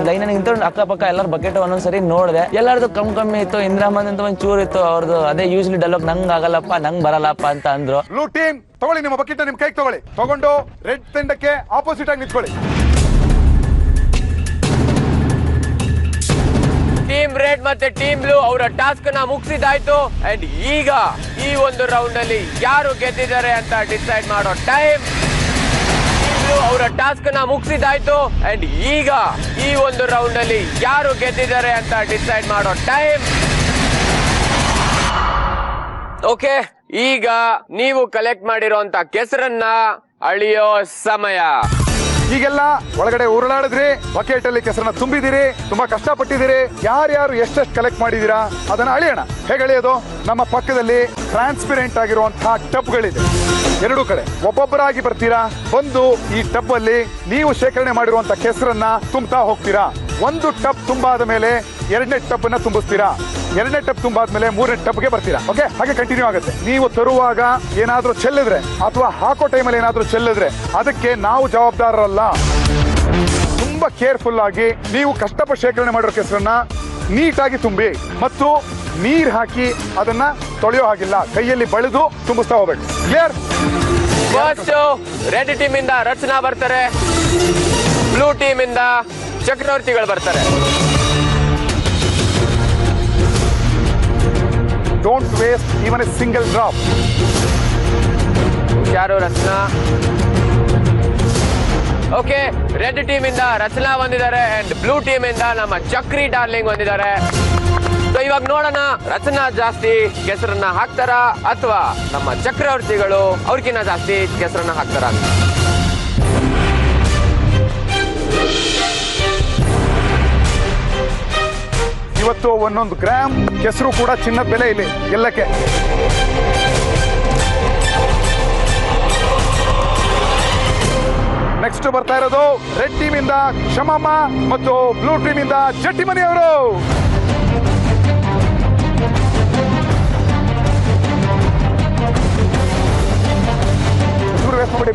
ಲೈನ್ ನಿಂತ್ಕೊಂಡು ಅಕ್ಕಪಕ್ಕ ಎಲ್ಲರ ಬಕೆಟ್ ಒಂದೊಂದ್ಸರಿ ನೋಡಿದೆ. ಎಲ್ಲರದು ಕಮ್ಮಿ ಇತ್ತು. ಇಂದ್ರಾಮನ್ ಅಂತ ಒಂದ್ ಚೂರ್ ಇತ್ತು ಅವ್ರದ್ದು. ಅದೇ ಯೂಸ್ಲಿ ಡೈಲಾಗ್ ನಂಗ್ ಆಗಲ್ಲಪ್ಪ, ನಂಗ್ ಬರಲ್ಲಪ್ಪ ಅಂತ ಅಂದ್ರು. ಬ್ಲೂ ಟೀಮ್ ತಗೊಳ್ಳಿ, ನಿಮ್ಮ ಬಕೆಟ್ ನಿಮ್ ಕೈಗೆ ತಗೊಳ್ಳಿ. ತಗೊಂಡು ರೆಡ್ ತಂಡಕ್ಕೆ ಆಪೋಸಿಟ್ ಆಗಿ ನಿಂತ್ಕೊಳ್ಳಿ. ಟೀಮ್ ರೆಡ್ ಮತ್ತೆ ಟೀಮ್ ಬ್ಲೂ ಅವರ ಟಾಸ್ಕ್ ನ ಮುಗಿಸಿದಾಯ್ತು. ಅಂಡ್ ಈಗ ಈ ಒಂದು ರೌಂಡ್ ಅಲ್ಲಿ ಯಾರು ಗೆದ್ದಿದ್ದಾರೆ ಅಂತ ಡಿಸೈಡ್ ಮಾಡೋ ಟೈಮ್. ಟೀಮ್ ಬ್ಲೂ ಅವರ ಟಾಸ್ಕ್ ನ ಮುಗಿಸಿದಾಯ್ತು. ಅಂಡ್ ಈಗ ಈ ಒಂದು ರೌಂಡ್ ಅಲ್ಲಿ ಯಾರು ಗೆದ್ದಿದ್ದಾರೆ ಅಂತ ಡಿಸೈಡ್ ಮಾಡೋ ಟೈಮ್. ಓಕೆ, ಈಗ ನೀವು ಕಲೆಕ್ಟ್ ಮಾಡಿರೋಂತ ಕೆಸರನ್ನ ಅಳಿಯೋ ಸಮಯ. ಈಗೆಲ್ಲ ಒಳಗಡೆ ಉರುಳಾಡಿದ್ರಿ, ಬಕೆಟ್ ಅಲ್ಲಿ ಕೆಸರನ್ನ ತುಂಬಿದಿರಿ, ತುಂಬಾ ಕಷ್ಟಪಟ್ಟಿದ್ದೀರಿ. ಯಾರ್ಯಾರು ಎಷ್ಟೆಷ್ಟು ಕಲೆಕ್ಟ್ ಮಾಡಿದೀರಾ ಅದನ್ನ ಅಳಿಯೋಣ. ಹೇಗೆ ಅಳಿಯೋದು? ನಮ್ಮ ಪಕ್ಕದಲ್ಲಿ ಟ್ರಾನ್ಸ್ಪರೆಂಟ್ ಆಗಿರುವಂತಹ ಟಬ್ಗಳಿದೆ. ಎರಡೂ ಕಡೆ ಒಬ್ಬೊಬ್ಬರಾಗಿ ಬರ್ತೀರಾ. ಬಂದು ಈ ಟಬ್ ಅಲ್ಲಿ ನೀವು ಶೇಖರಣೆ ಮಾಡಿರುವಂತ ಕೆಸರನ್ನ ತುಂಬ್ತಾ ಹೋಗ್ತೀರಾ. ಒಂದು ಟಬ್ ತುಂಬಾದ ಮೇಲೆ 2ನೇ ಟಬ್ ಅನ್ನ ತುಂಬಿಸ್ತೀರಾ. 2ನೇ ಟಬ್ ತುಂಬಾದ್ಮೇಲೆ 3ನೇ ಟಬ್ಗೆ ಬರ್ತೀರಾ. ಓಕೆ, ಹಾಗೆ ಕಂಟಿನ್ಯೂ ಆಗುತ್ತೆ. ನೀವು ತರುವಾಗ ಏನಾದ್ರೂ ಚೆಲ್ಲಿದ್ರೆ ಅಥವಾ ಹಾಕೋ ಟೈಮಲ್ಲಿ ಏನಾದ್ರೂ ಚೆಲ್ಲಿದ್ರೆ ಅದಕ್ಕೆ ನಾವು ಜವಾಬ್ದಾರರಲ್ಲ. ತುಂಬಾ ಕೇರ್ಫುಲ್ ಆಗಿ ನೀವು ಕಷ್ಟಪಟ್ಟು ಶೇಖರಣೆ ಮಾಡಿರೋ ಕೆಸರನ್ನ ನೀಟಾಗಿ ತುಂಬಿ ಮತ್ತು ನೀರ್ ಹಾಕಿ ಅದನ್ನ ತೊಳೆಯೋ ಹಾಗಿಲ್ಲ. ಕೈಯಲ್ಲಿ ಬಳಿದು ತುಂಬಿಸ್ತಾ ಹೋಗ್ಬೇಕು. ಕ್ಲಿಯರ್? ಫಸ್ಟ್ ರೆಡ್ ಟೀಮ್ ಇಂದ ರಚನಾ ಬರ್ತಾರೆ. ಬ್ಲೂ ಟೀಮ್ ಇಂದ ಚಕ್ರವರ್ತಿಗಳು ಬರ್ತಾರೆ. Don't waste even A single drop. ಯಾರು? ರಚನಾ. ಓಕೆ, ರೆಡ್ ಟೀಮ್ ಇಂದ ರಚನಾ ಬಂದಿದ್ದಾರೆ ಅಂಡ್ ಬ್ಲೂ ಟೀಮ್ ಇಂದ ನಮ್ಮ ಚಕ್ರಿ ಡಾರ್ಲಿಂಗ್ ಬಂದಿದ್ದಾರೆ. ಸೊ ಇವಾಗ ನೋಡೋಣ, ರಚನಾ ಜಾಸ್ತಿ ಕೆಸರನ್ನ ಹಾಕ್ತಾರಾ ಅಥವಾ ನಮ್ಮ ಚಕ್ರವರ್ತಿಗಳು ಅವ್ರಿಗಿನ್ನ ಜಾಸ್ತಿ ಕೆಸರನ್ನ ಹಾಕ್ತಾರ? ಇವತ್ತು 1 ಗ್ರಾಮ್ ಕೆಸರು ಕೂಡ ಚಿನ್ನದ ಬೆಲೆ ಇಲ್ಲಿ ಎಲ್ಲಕ್ಕೆ. ನೆಕ್ಸ್ಟ್ ಬರ್ತಾ ಇರೋದು ರೆಡ್ ಟೀಮ್ ಇಂದ ಕ್ಷಮಮ್ಮ ಮತ್ತು ಬ್ಲೂ ಟೀಮ್ ಇಂದ ಜಟ್ಟಿಮನಿ ಅವರು.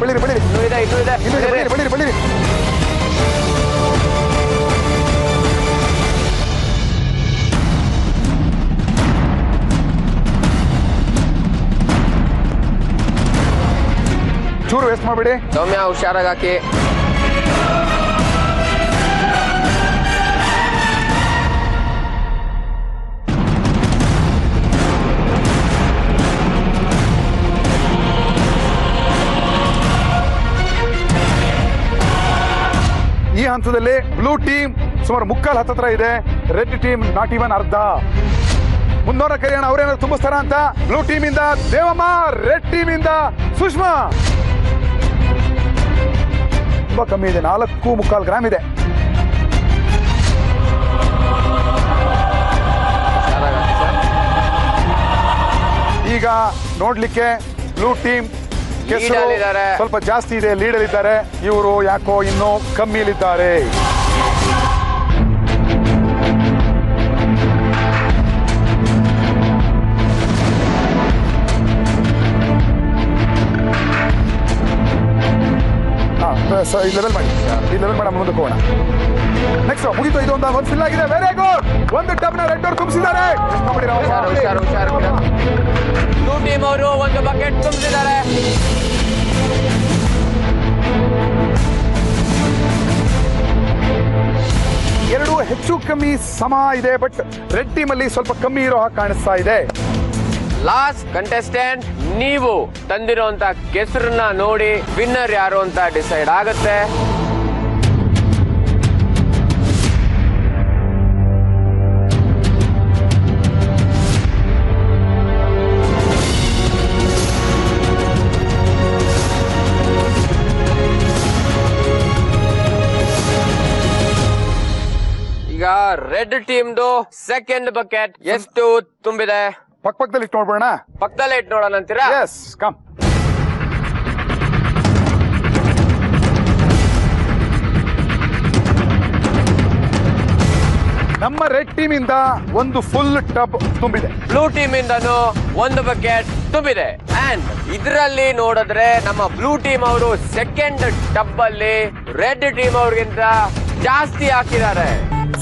ಬೆಳಿರಿ ಬೆಳಿರಿ ಬೆಳಿರಿ ಬೆಳಿರಿ. ಚೂರು ವೇಸ್ಟ್ ಮಾಡಬೇಡಿ. ಸೌಮ್ಯ ಹುಷಾರಾಗಿ ಹಾಕಿ. ಈ ಹಂತದಲ್ಲಿ ಬ್ಲೂ ಟೀಮ್ ಸುಮಾರು ಮುಕ್ಕಾಲ್ ಹತ್ತತ್ರ ಇದೆ. ರೆಡ್ ಟೀಮ್ ನಾಟ್ ಇವನ್ ಅರ್ಧ. ಮುಂದೋರ ಕರೆಯೋಣ, ಅವ್ರೇನಾದ್ರು ತುಂಬಿಸ್ತಾರ ಅಂತ. ಬ್ಲೂ ಟೀಮ್ ಇಂದ ದೇವಮ್ಮ, ರೆಡ್ ಟೀಮ್ ಇಂದ ಸುಷ್ಮಾ. ತುಂಬಾ ಕಮ್ಮಿ ಇದೆ, 4.25 ಗ್ರಾಮ್ ಇದೆ. ಈಗ ನೋಡ್ಲಿಕ್ಕೆ ಬ್ಲೂ ಟೀಮ್ ಸ್ವಲ್ಪ ಜಾಸ್ತಿ ಇದೆ, ಲೀಡಲ್ಲಿದ್ದಾರೆ. ಇವರು ಯಾಕೋ ಇನ್ನೂ ಕಮ್ಮಿಯಲ್ಲಿದ್ದಾರೆ. ಈ ಲೆವೆಲ್ ಮಾಡಿ, ಈ ಲೆವೆಲ್ ಮಾಡಿ ಮುಂದಕ್ಕೆ ಹೋಗೋಣ. ನೆಕ್ಸ್ಟ್ ಮುಗಿತು. ಇದು ಒಂದು ಫಿಲ್ ಆಗಿದೆ. Very good. ಒಂದು ಟಬ್ನ ರೆಡ್ ಅವ್ರು ತುಂಬಿಸಿದ್ದಾರೆ. ಬ್ಲೂ ಟೀಮ್ ಅವರು ಒಂದು ಬಕೆಟ್ ತುಂಬಿಸಿದ್ದಾರೆ. ಹೆಚ್ಚು ಕಮ್ಮಿ ಸಮ ಇದೆ, ಬಟ್ ರೆಡ್ ಟೀಮ್ ಅಲ್ಲಿ ಸ್ವಲ್ಪ ಕಮ್ಮಿ ಇರೋ ಹಾಗೆ ಕಾಣಿಸ್ತಾ ಇದೆ. ಲಾಸ್ಟ್ ಕಂಟೆಸ್ಟೆಂಟ್, ನೀವು ತಂದಿರುವಂತ ಕೆಸರನ್ನ ನೋಡಿ ವಿನ್ನರ್ ಯಾರು ಅಂತ ಡಿಸೈಡ್ ಆಗುತ್ತೆ. ಈಗ ರೆಡ್ ಟೀಮ್ದು ಸೆಕೆಂಡ್ ಬಕೆಟ್ ಎಷ್ಟು ತುಂಬಿದೆ? ಪಕ್ಕದಲ್ಲಿ ಇಟ್ಟು ನೋಡ್ಬೋಣ. ಪಕ್ಕದಲ್ಲೇ ಇಟ್ಟು ನೋಡೋಣ ಅಂತೀರಾ? Yes, come. ನಮ್ಮ ರೆಡ್ ಟೀಮ್ ಇಂದ ಒಂದು ಫುಲ್ ಟಬ್ ತುಂಬಿದೆ. ಬ್ಲೂ ಟೀಮ್ ಇಂದನು ಒಂದು ಬಕೆಟ್ ತುಂಬಿದೆ. ಅಂಡ್ ಇದರಲ್ಲಿ ನೋಡಿದ್ರೆ ನಮ್ಮ ಬ್ಲೂ ಟೀಮ್ ಅವರು ಸೆಕೆಂಡ್ ಟಬ್ ಅಲ್ಲಿ ರೆಡ್ ಟೀಮ್ ಅವ್ರಿಗಿಂತ ಜಾಸ್ತಿ ಹಾಕಿದ್ದಾರೆ.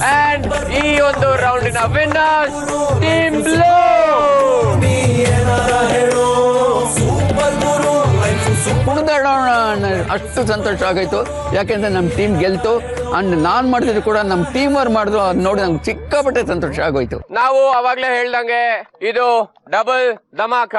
ಅಂಡ್ ಈ ಒಂದು ರೌಂಡಿನ ವಿನ್ನರ್ಸ್ ಟೀಮ್ ಬ್ಲೂ. ಅಷ್ಟು ಸಂತೋಷ ಆಗಾಯ್ತು, ಯಾಕೆಂದ್ರೆ ನಮ್ಮ ಟೀಮ್ ಗೆಲ್ತು. ಅಂಡ್ ನಾನ್ ಮಾಡಿದ್ರು ಕೂಡ ನಮ್ಮ ಟೀಮ್ ಅವ್ರು ಮಾಡಿದ್ರು, ಅದ್ ನೋಡಿ ನಂಗೆ ಸಿಕ್ಕಾಪಟ್ಟೆ ಸಂತೋಷ ಆಗೋಯ್ತು. ನಾವು ಅವಾಗ್ಲೇ ಹೇಳ್ದಂಗೆ ಇದು ಡಬಲ್ ಧಮಾಕ.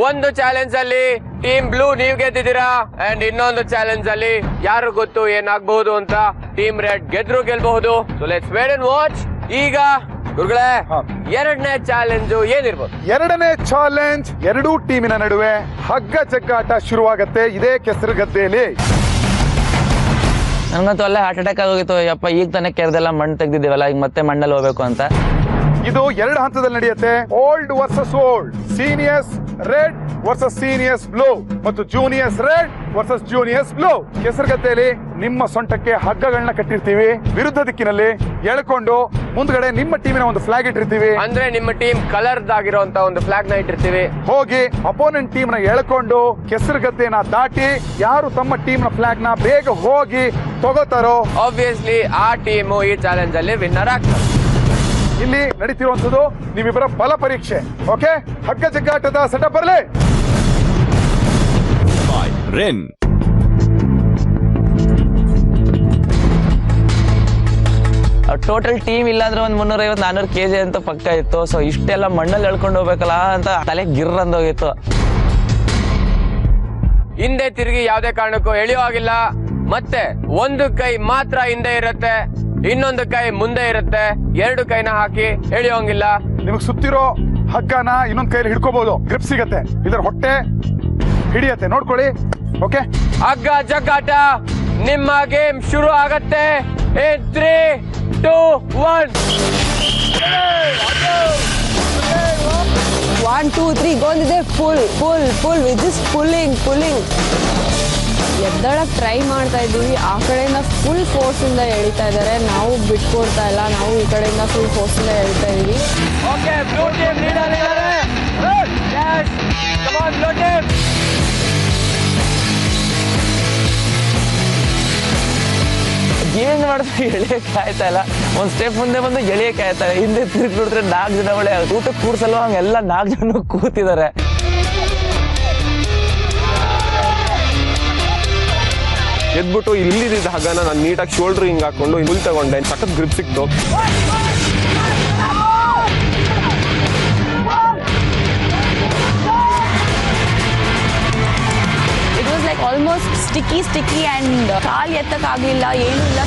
ಒಂದು ಚಾಲೆಂಜ್ ಅಲ್ಲಿ ಟೀಮ್ ಬ್ಲೂ ನೀವು ಗೆದ್ದಿದ್ದೀರಾ, ಅಂಡ್ ಇನ್ನೊಂದು ಚಾಲೆಂಜ್ ಅಲ್ಲಿ ಯಾರು ಗೊತ್ತು ಏನಾಗಬಹುದು ಅಂತ ಟೀಮ್ ರೆಡ್ ಗೆಲ್ಬಹುದು. So let's wait and watch. ಈಗ ಗುರುಗಳೇ, ಎರಡನೇ ಚಾಲೆಂಜ್ ಏನಿರ್ಬೋದು? ಎರಡನೇ ಚಾಲೆಂಜ್ ಎರಡೂ ಟೀಮಿನ ನಡುವೆ ಹಗ್ಗ ಜಗ್ಗಾಟ ಶುರುವಾಗತ್ತೆ ಇದೇ ಕೆಸರು ಗದ್ದೆಯಲ್ಲಿ. ನನಗಂತೂ ಅಲ್ಲೇ ಹಾರ್ಟ್ ಅಟ್ಯಾಕ್ ಆಗೋಗಿತ್ತು. ಯಪ್ಪ, ಈಗ ತಾನೇ ಕೆರೆದೆಲ್ಲ ಮಣ್ಣು ತೆಗ್ದಿದ್ದೀವಲ್ಲ, ಈಗ ಮತ್ತೆ ಮಣ್ಣಲ್ಲಿ ಹೋಗ್ಬೇಕು ಅಂತ. ಇದು ಎರಡು ಹಂತದಲ್ಲಿ ನಡೆಯುತ್ತೆ. Old versus old, seniors red versus seniors blue ಮತ್ತು juniors red versus juniors blue. ಕೆಸರುಗದ್ದೆಯಲ್ಲಿ ನಿಮ್ಮ ಸೊಂಟಕ್ಕೆ ಹಗ್ಗಗಳನ್ನ ಕಟ್ಟಿರ್ತೀವಿ, ವಿರುದ್ಧ ದಿಕ್ಕಿನಲ್ಲಿ ಎಳ್ಕೊಂಡು ಮುಂದ್ಗಡೆ ನಿಮ್ಮ ಟೀಮಿನ ಒಂದು ಫ್ಲಾಗ್ ಇಟ್ಟಿರ್ತೀವಿ. ಅಂದ್ರೆ ನಿಮ್ಮ ಟೀಮ್ ಕಲರ್ ಆಗಿರುವಂತ ಒಂದು ಫ್ಲಾಗ್ ನ ಇಟ್ಟಿರ್ತೀವಿ. ಹೋಗಿ ಅಪೋನೆಂಟ್ ಟೀಮ್ ನ ಎಳ್ಕೊಂಡು ಕೆಸರುಗದ್ದೆನ ದಾಟಿ ಯಾರು ತಮ್ಮ ಟೀಮ್ ನ ಫ್ಲಾಗ್ ನ ಬೇಗ ಹೋಗಿ ತಗೋತಾರೋ ಆಬ್ವಿಯಸ್ಲಿ ಆ ಟೀಮು ಈ ಚಾಲೆಂಜ್ ಅಲ್ಲಿ ವಿನ್ನರ್ ಆಗ್ತಾರೆ. ಇಲ್ಲಿ ನಡೀತಿರುವಂತದ್ದು ನಿಮ್ಮಿಬ್ಬರ ಬಲ ಪರೀಕ್ಷೆ. ಓಕೆ, ಹಗ್ಗ ಜಗ್ಗಾಟದ ಸೆಟಪ್ ಬರಲಿ. ರೆನ್ ಟೋಟಲ್ ಟೀಮ್ ಇಲ್ಲಾಂದ್ರೆ ಒಂದು 350-400 kg ಅಂತ ಪಕ್ಕ ಇತ್ತು. ಸೊ ಇಷ್ಟೆಲ್ಲ ಮಣ್ಣಲ್ಲಿ ಎಳ್ಕೊಂಡು ಹೋಗ್ಬೇಕಲ್ಲ ಅಂತ ತಲೆ ಗಿರ್ ಅಂದೋಗಿತ್ತು. ಹಿಂದೆ ತಿರುಗಿ ಯಾವುದೇ ಕಾರಣಕ್ಕೂ ಎಳೆಯೋ ಆಗಿಲ್ಲ. ಮತ್ತೆ ಒಂದು ಕೈ ಮಾತ್ರ ಹಿಂದೆ ಇರುತ್ತೆ, ಇನ್ನೊಂದು ಕೈ ಮುಂದೆ ಇರುತ್ತೆ. ಎರಡು ಕೈನ ಹಾಕಿ ಎಳೆಯೋಂಗಿಲ್ಲ. ನಿಮಗೆ ಸುತ್ತಿರೋ ಹಗ್ಗನ ಇನ್ನೊಂದು ಕೈಯಲ್ಲಿ ಹಿಡ್ಕೋಬಹುದು, ಗ್ರಿಪ್ ಸಿಗತ್ತೆ. ಇದರ ಹೊಟ್ಟೆ ಹಿಡಿಯತ್ತೆ, ನೋಡ್ಕೊಳ್ಳಿ. ಓಕೆ, ಹಗ್ಗ ಜಗ್ಗಾಟ ನಿಮ್ಮ ಗೇಮ್ ಶುರು ಆಗತ್ತೆ. 3, 2, 1. 1, 2, 3 ಗೋಂದಿದೆ. Full with this pulling. ಎದ್ದಳಕ್ ಟ್ರೈ ಮಾಡ್ತಾ ಇದ್ದೀವಿ. ಆ ಕಡೆಯಿಂದ ಫುಲ್ ಫೋರ್ಸ್ ಇಂದ ಎಳಿತಾ ಇದ್ದಾರೆ, ನಾವು ಬಿಟ್ಕೊಡ್ತಾ ಇಲ್ಲ. ನಾವು ಈ ಕಡೆಯಿಂದ ಫುಲ್ ಫೋರ್ಸ್ ಇಂದ ಎಳಿತಾ ಇದೀವಿ. ಓಕೆ, ಬ್ಲೂ ಟೀಮ್ ಲೀಡರ್ ಇದ್ದಾರೆ. Yes, come on blue team. ಏನ್ ಮಾಡಿದ್ರೆ ಎಳಿಯಕ್ಕೆ ಆಯ್ತಾ ಇಲ್ಲ. ಒಂದ್ ಸ್ಟೆಪ್ ಮುಂದೆ ಬಂದು ಎಳಿಯಕ್ಕೆ ಆಯ್ತಾ ಇಲ್ಲ. ಹಿಂದೆ ತಿರುಗಿ ನೋಡಿದ್ರೆ 4 ಜನ ಒಳ್ಳೆ ಊಟಕ್ಕೆ ಕೂರ್ಸಲ್ವ ಹಂಗೆಲ್ಲ 4 ಜನ ಕೂತಿದ್ದಾರೆ. ಎದ್ಬಿಟ್ಟು ಇಲ್ಲಿದ್ದ ಹಗ್ಗನ ನಾನು ನೀಟಾಗಿ ಶೋಲ್ಡರ್ ಹಿಂಗ್ ಹಾಕೊಂಡು ಹುಲ್ ತಗೊಂಡೆ, ಸಖತ್ ಗ್ರಿಪ್ ಸಿಕ್ತು. It was like almost sticky and ಕಾಲ್ ಎತ್ತಕ್ಕಾಗಲಿಲ್ಲ, ಏನೂ ಇಲ್ಲ.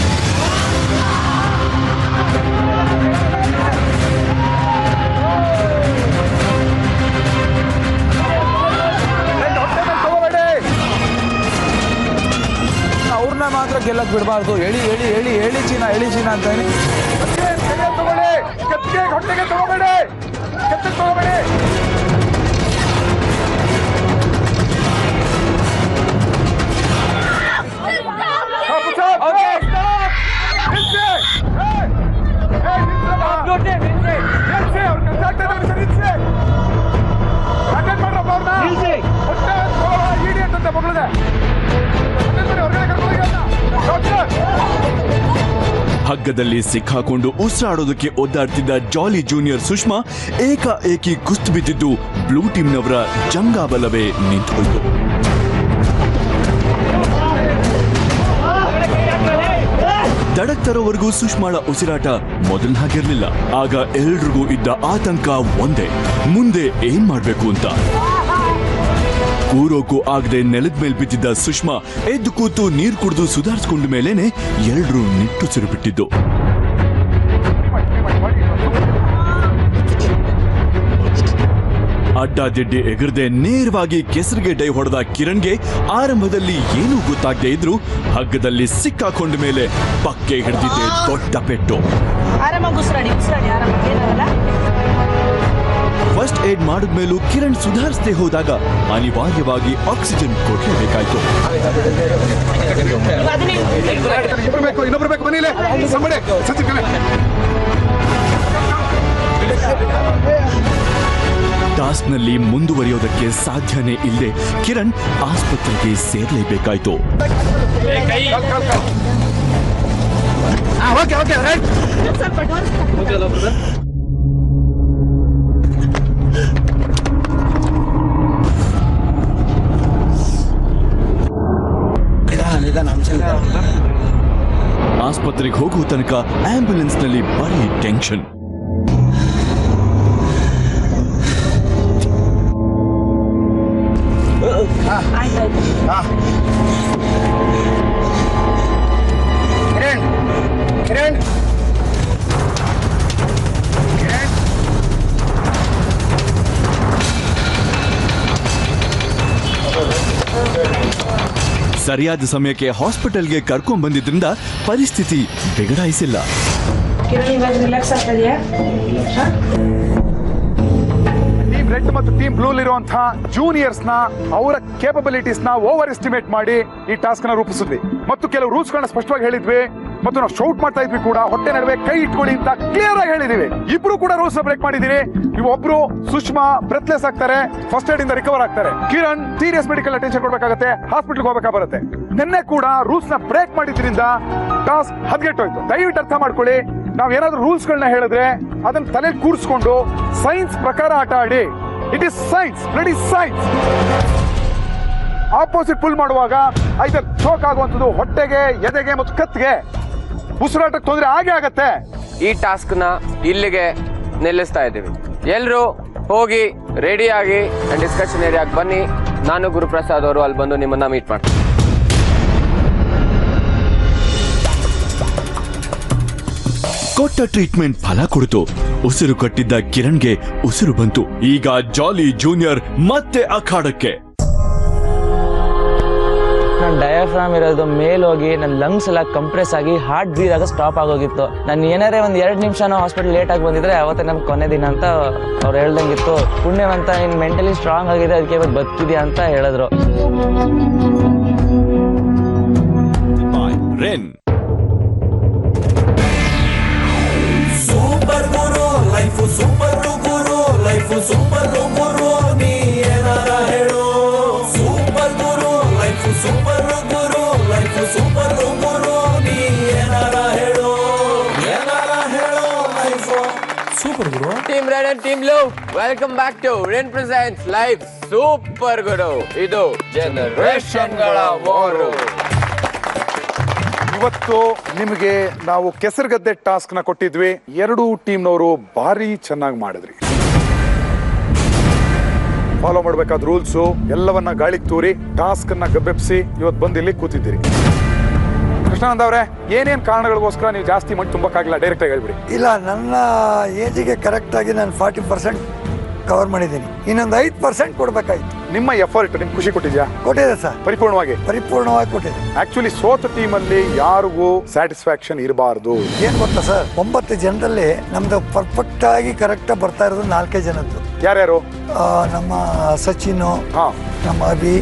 ಅವ್ರನ್ನ ಮಾತ್ರ ಗೆಲ್ಲಕ್ ಬಿಡಬಾರ್ದು. ಎಳಿ ಚೀನಾ ಅಂತ ಹೇಳಿ ಹೊಟ್ಟೆಗೆ ತಗೋಬೇಡಿ. ಹಗ್ಗದಲ್ಲಿ ಸಿಕ್ಕಾಕೊಂಡು ಉಸಿರಾಡೋದಕ್ಕೆ ಒದ್ದಾಡ್ತಿದ್ದ ಜಾಲಿ ಜೂನಿಯರ್ ಸುಷ್ಮಾ ಏಕಾಏಕಿ ಕುಸ್ತು ಬಿದ್ದಿದ್ದು ಬ್ಲೂ ಟೀಮ್ನವರ ಜಂಗಾಬಲವೇ ನಿಂತುಹೋಯಿತು. ದಡಕ್ ತರೋವರೆಗೂ ಸುಷ್ಮಾಳ ಉಸಿರಾಟ ಮೊದಲ ಹಾಗಿರ್ಲಿಲ್ಲ. ಆಗ ಎಲ್ರಿಗೂ ಇದ್ದ ಆತಂಕ ಒಂದೇ, ಮುಂದೆ ಏನ್ ಮಾಡ್ಬೇಕು ಅಂತ. ಕೂರೋಕು ಆಗದೆ ನೆಲದ ಮೇಲೆ ಬಿದ್ದಿದ್ದ ಸುಷ್ಮಾ ಎದ್ದು ಕೂತು ನೀರು ಕುಡಿದು ಸುಧಾರಿಸಿಕೊಂಡ ಮೇಲೇನೆ ಎಲ್ರೂ ನಿಟ್ಟುಸಿರು ಬಿಟ್ಟಿದ್ದು. ಅಡ್ಡಾದಿಡ್ಡಿ ಎಗರದೆ ನೇರವಾಗಿ ಕೆಸರಿಗೆ ಡೈ ಹೊಡೆದ ಕಿರಣ್ಗೆ ಆರಂಭದಲ್ಲಿ ಏನೂ ಗೊತ್ತಾಗದೆ ಇದ್ರು ಹಗ್ಗದಲ್ಲಿ ಸಿಕ್ಕಾಕೊಂಡ ಮೇಲೆ ಪಕ್ಕೆ ಹಿಡಿದಿದ್ದೆ ದೊಡ್ಡ ಪೆಟ್ಟು. ಫಸ್ಟ್ ಏಡ್ ಮಾಡಿದ್ಮೇಲೂ ಕಿರಣ್ ಸುಧಾರಿಸದೆ ಹೋದಾಗ ಅನಿವಾರ್ಯವಾಗಿ ಆಕ್ಸಿಜನ್ ಕೊಡಲೇಬೇಕಾಯ್ತು. ಟಾಸ್ಕ್ ನಲ್ಲಿ ಮುಂದುವರಿಯೋದಕ್ಕೆ ಸಾಧ್ಯನೇ ಇಲ್ಲದೆ ಕಿರಣ್ ಆಸ್ಪತ್ರೆಗೆ ಸೇರ್ಲೇಬೇಕಾಯ್ತು. ಆಸ್ಪತ್ರೆಗೆ ಹೋಗುವ ತನಕ ಆಂಬ್ಯುಲೆನ್ಸ್ ನಲ್ಲಿ ಬರೀ ಟೆನ್ಷನ್. ಸರಿಯಾದ ಸಮಯಕ್ಕೆ ಹಾಸ್ಪಿಟಲ್ಗೆ ಕರ್ಕೊಂಡ್ ಬಂದಿದ್ರಿಂದ ಪರಿಸ್ಥಿತಿ ಬಿಗಡಾಯಿಸಿಲ್ಲ. ಟೀಮ್ ರೆಡ್ ಮತ್ತು ಟೀಮ್ ಬ್ಲೂ ಇರುವಂತಹ ಜೂನಿಯರ್ಸ್ ನ ಅವರ ಕೇಪಬಿಲಿಟೀಸ್ ನ ಓವರ್ ಎಸ್ಟಿಮೇಟ್ ಮಾಡಿ ಈ ಟಾಸ್ಕ್ ನ ರೂಪಿಸಿದ್ವಿ ಮತ್ತು ಕೆಲವು ರೂಲ್ಸ್ ಗಳನ್ನ ಸ್ಪಷ್ಟವಾಗಿ ಹೇಳಿದ್ವಿ ಮತ್ತು ನಾವು ಶೌಟ್ ಮಾಡ್ತಾ ಇದ್ವಿ ಕೂಡ. ಹೊಟ್ಟೆ ನಡುವೆ ಕೈ ಇಟ್ಕೊಳ್ಳಿ ಅಂತ ಕ್ಲಿಯರ್ ಆಗಿ ಹೇಳಿದೀವಿ. ಇಬ್ರು ಕೂಡ ರೂಲ್ಸ್ ಬ್ರೇಕ್ ಮಾಡಿದೀನಿ. ಒಬ್ರು ಸುಷ್ಮಾ ಬ್ರೆತ್ಲೆಸ್ ಆಗ್ತಾರೆ, ಫಸ್ಟ್ ಏಡ್ ಇಂದ ರಿಕವರ್ ಆಗ್ತಾರೆ. ಕಿರಣ್ ಸೀರಿಯಸ್ ಮೆಡಿಕಲ್ ಅಟೆನ್ಷನ್ ಕೊಡ್ಬೇಕಾಗತ್ತೆ, ಹಾಸ್ಪಿಟಲ್ ಹೋಗಬೇಕಾಗುತ್ತೆ. ನಿನ್ನೆ ಕೂಡ ರೂಲ್ಸ್ ನ ಬ್ರೇಕ್ ಮಾಡಿದ್ರಿಂದ ಟಾಸ್ಕ್ ಹದಗೆಟ್ಟೋಯ್ತು. ದಯವಿಟ್ಟು ಅರ್ಥ ಮಾಡ್ಕೊಳ್ಳಿ, ನಾವ್ ಏನಾದ್ರೂ ರೂಲ್ಸ್ ಗಳನ್ನ ಹೇಳಿದ್ರೆ ಅದನ್ನ ತಲೆ ಕೂರಿಸ್ಕೊಂಡು ಸೈನ್ಸ್ ಪ್ರಕಾರ ಆಟ ಆಡಿ. It is science, blood is science. Opposite pull ಮಾಡುವಾಗ ಐದರ್ ಚೋಕ್ ಆಗುವಂಥದ್ದು ಹೊಟ್ಟೆಗೆ, ಎದೆಗೆ ಮತ್ತು ಕತ್ತಿಗೆ ಉಸಿರಾಟಕ್ಕೆ ತೊಂದರೆ ಆಗೇ ಆಗತ್ತೆ. ಈ ಟಾಸ್ಕ್ ನ ಇಲ್ಲಿಗೆ ನಿಲ್ಲಿಸ್ತಾ ಇದ್ದೀವಿ. ಎಲ್ರು ಹೋಗಿ ರೆಡಿ ಆಗಿ ಡಿಸ್ಕಷನ್ ಏರಿಯಾಗೆ ಬನ್ನಿ. ನಾನು ಗುರುಪ್ರಸಾದ್ ಅವರು ಅಲ್ಲಿ ಬಂದು ನಿಮ್ಮನ್ನ ಮೀಟ್ ಮಾಡ್ತೀನಿ. ಕೊಟ್ಟ ಟ್ರೀಟ್ಮೆಂಟ್ ಫಲ ಕೊಡ್ತು. ಉಸಿರು ಕಟ್ಟಿದ್ದ ಕಿರಣ್ಗೆ ಉಸಿರು ಬಂತು. ಈಗ ಜಾಲಿ ಜೂನಿಯರ್ ಮತ್ತೆ ಅಖಾಡಕ್ಕೆ. ನನ್ನ ಡಯಾಫ್ರಾಮ್ ಇರೋದು ಮೇಲೋಗಿ ನನ್ನ ಲಂಗ್ಸ್ ಎಲ್ಲ ಕಂಪ್ರೆಸ್ ಆಗಿ ಹಾರ್ಟ್ ಬ್ರೀದ್ ಆಗ ಸ್ಟಾಪ್ ಆಗೋಗಿತ್ತು. ನಾನು ಏನಾರೇ ಒಂದು 2 ನಿಮಿಷನೂ ಹಾಸ್ಪಿಟಲ್ ಲೇಟ್ ಆಗಿ ಬಂದಿದ್ರೆ ಅವತ್ತೇ ನಮ್ಗೆ ಕೊನೆ ದಿನ ಅಂತ ಅವ್ರು ಹೇಳ್ದಂಗಿತ್ತು. ಪುಣ್ಯವಂತ ನೀನು ಮೆಂಟಲಿ ಸ್ಟ್ರಾಂಗ್ ಆಗಿದೆ, ಅದಕ್ಕೆ ಇವತ್ತು ಬದುಕಿದ್ಯಾ ಅಂತ ಹೇಳಿದ್ರು. Super Guru life, super Guru life, super Guru ನೀ ಏನಾರ ಹೇಳು. Super Guru life, super Guru life, super Guru ನೀ ಏನಾರ ಹೇಳು, ಏನಾರ ಹೇಳು life super Guru. Team red and team blue, welcome back to Ren presents life super Guru. ಇದು ಜನರೇಷನ್ಗಳ ವಾರು. ಇವತ್ತು ನಿಮಗೆ ನಾವು ಕೆಸರುಗದ್ದೆ ಟಾಸ್ಕ್ ನ ಕೊಟ್ಟಿದ್ವಿ. 2 ಟೀಮ್ನವರು ಭಾರಿ ಚೆನ್ನಾಗಿ ಮಾಡಿದ್ರಿ. ಫಾಲೋ ಮಾಡಬೇಕಾದ ರೂಲ್ಸ್ ಎಲ್ಲವನ್ನ ಗಾಳಿಗೆ ತೂರಿ ಟಾಸ್ಕ್ ಅನ್ನ ಗಬ್ಬೆಪ್ಸಿ ಇವತ್ತು ಬಂದು ಇಲ್ಲಿ ಕೂತಿದ್ದೀರಿ. ಕೃಷ್ಣಾನಂದ ಅವರೇ, ಏನೇನ್ ಕಾರಣಗಳಿಗೋಸ್ಕರ ನೀವು ಜಾಸ್ತಿ ಮಣ್ಣು ತುಂಬಕ್ಕಾಗಿಲ್ಲ ಡೈರೆಕ್ಟ್ ಆಗಿ ಹೇಳ್ಬಿಡಿ. ಇಲ್ಲ, ನನ್ನ ಏಜಿಗೆ ಕರೆಕ್ಟ್ ಆಗಿ ನಾನು 40% ಕವರ್ ಮಾಡಿದ್ದೀನಿ. ಇನ್ನೊಂದು 5% ಕೊಡ್ಬೇಕಾಯ್ತು. ನಿಮ್ಮ ಎಫರ್ಟ್ ನಿಮ್ಗೆ ಖುಷಿ ಕೊಟ್ಟಿದ್ಯಾ? ಕೊಟ್ಟಿದೆ ಸರ್, ಪರಿಪೂರ್ಣವಾಗಿ ಕೊಟ್ಟಿದೆ. ಆಕ್ಚುಲಿ ಸೋತ ಟೀಮ್ ಅಲ್ಲಿ ಯಾರಿಗೂ ಸ್ಯಾಟಿಸ್ಫ್ಯಾಕ್ಷನ್ ಇರಬಾರ್ದು. ಏನ್ ಗೊತ್ತಾ ಸರ್, 9 ಜನರಲ್ಲಿ ನಮ್ದು ಪರ್ಫೆಕ್ಟ್ ಆಗಿ ಕರೆಕ್ಟ್ ಬರ್ತಾ ಇರೋದು 4 ಜನದ್ದು. ಯಾರ್ಯಾರು? ನಮ್ಮ ಸಚಿನ್, ನಮ್ಮ ಅಭಿ,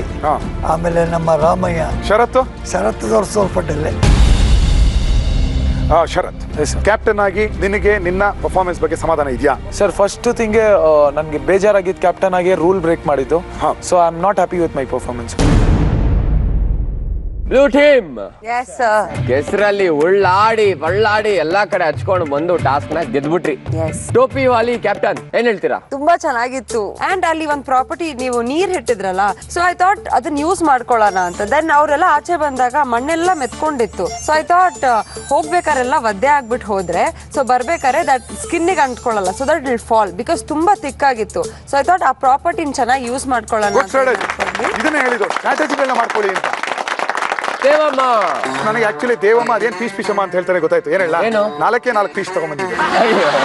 ಆಮೇಲೆ ನಮ್ಮ ರಾಮಯ್ಯ, ಶರತ್ ಸ್ವಲ್ಪ ಡೆಲ್ಲೆ. ಶರತ್, ಕ್ಯಾಪ್ಟನ್ ಆಗಿ ನಿನಗೆ ನಿನ್ನ ಪರ್ಫಾರ್ಮೆನ್ಸ್ ಬಗ್ಗೆ ಸಮಾಧಾನ ಇದೆಯಾ? ಸರ್, ಫಸ್ಟ್ ಥಿಂಗ್ ನನಗೆ ಬೇಜಾರಾಗಿದ್ದು ಕ್ಯಾಪ್ಟನ್ ಆಗಿ ರೂಲ್ ಬ್ರೇಕ್ ಮಾಡಿದ್ದು. So I am not happy with my performance. Blue team yes sir. ಕೆಸರಲ್ಲಿ ಒಳ್ಳಾಡಿ ಎಲ್ಲಾ ಕಡೆ ಹಚ್ಕೊಂಡು ಬಂದು ಟಾಸ್ಕ್ ನ ಗೆದ್ಬಿಟ್ರಿ. ಟೋಪಿ ವಾಲಿ ಕ್ಯಾಪ್ಟನ್ ಏನ್ ಹೇಳ್ತೀರಾ? ತುಂಬಾ ಚೆನ್ನಾಗಿತ್ತು. ಅಂಡ್ ಅಲ್ಲಿ ಒಂದ್ ಪ್ರಾಪರ್ಟಿ ನೀವು ನೀರ್ ಇಟ್ಟಿದ್ರಲ್ಲ, ಸೊ ಐ ಥಾಟ್ ಅದನ್ನ ಯೂಸ್ ಮಾಡ್ಕೊಳ್ಳೋಣ ಅಂತ. ದೆನ್ ಅವರೆಲ್ಲ ಆಚೆ ಬಂದಾಗ ಮಣ್ಣೆಲ್ಲ ಮೆತ್ಕೊಂಡಿತ್ತು. ಸೊ ಐ ಥಾಟ್ ಹೋಗ್ಬೇಕಾರೆಲ್ಲ ಒದ್ದೆ ಆಗ್ಬಿಟ್ಟು ಹೋದ್ರೆ ಸೊ ಬರ್ಬೇಕಾರೆ ದಟ್ ಸ್ಕಿನ್ನಿಗೆ ಅಂಟ್ಕೊಳ್ಳಲ್ಲ, so that it fall because ತುಂಬಾ ತಿಕ್ಕಾಗಿತ್ತು. ಸೊ ಐ ಥಾಟ್ ಆ ಪ್ರಾಪರ್ಟಿನ ಚೆನ್ನಾಗಿ ಯೂಸ್ ಮಾಡ್ಕೊಳ್ಳೋಣ. ಇದನ್ನ ಹೇಳಿದ್ರು ಸ್ಟ್ರಾಟಜಿಗಳನ್ನ ಮಾಡ್ಕೊಳ್ಳಿ ಅಂತ. ದೇವಮ್ಮ ನನಗೆ ಆಕ್ಚುಲಿ ದೇವಮ್ಮ ಅದೇನ್ ಪೀಸಮ್ಮ ಅಂತ ಹೇಳ್ತಾರೆ ಗೊತ್ತಾಯ್ತು. ಏನಿಲ್ಲ, 4 ಪೀಸ್ ತಗೊಂಡ್ಬಂದಿದ್ದೆ.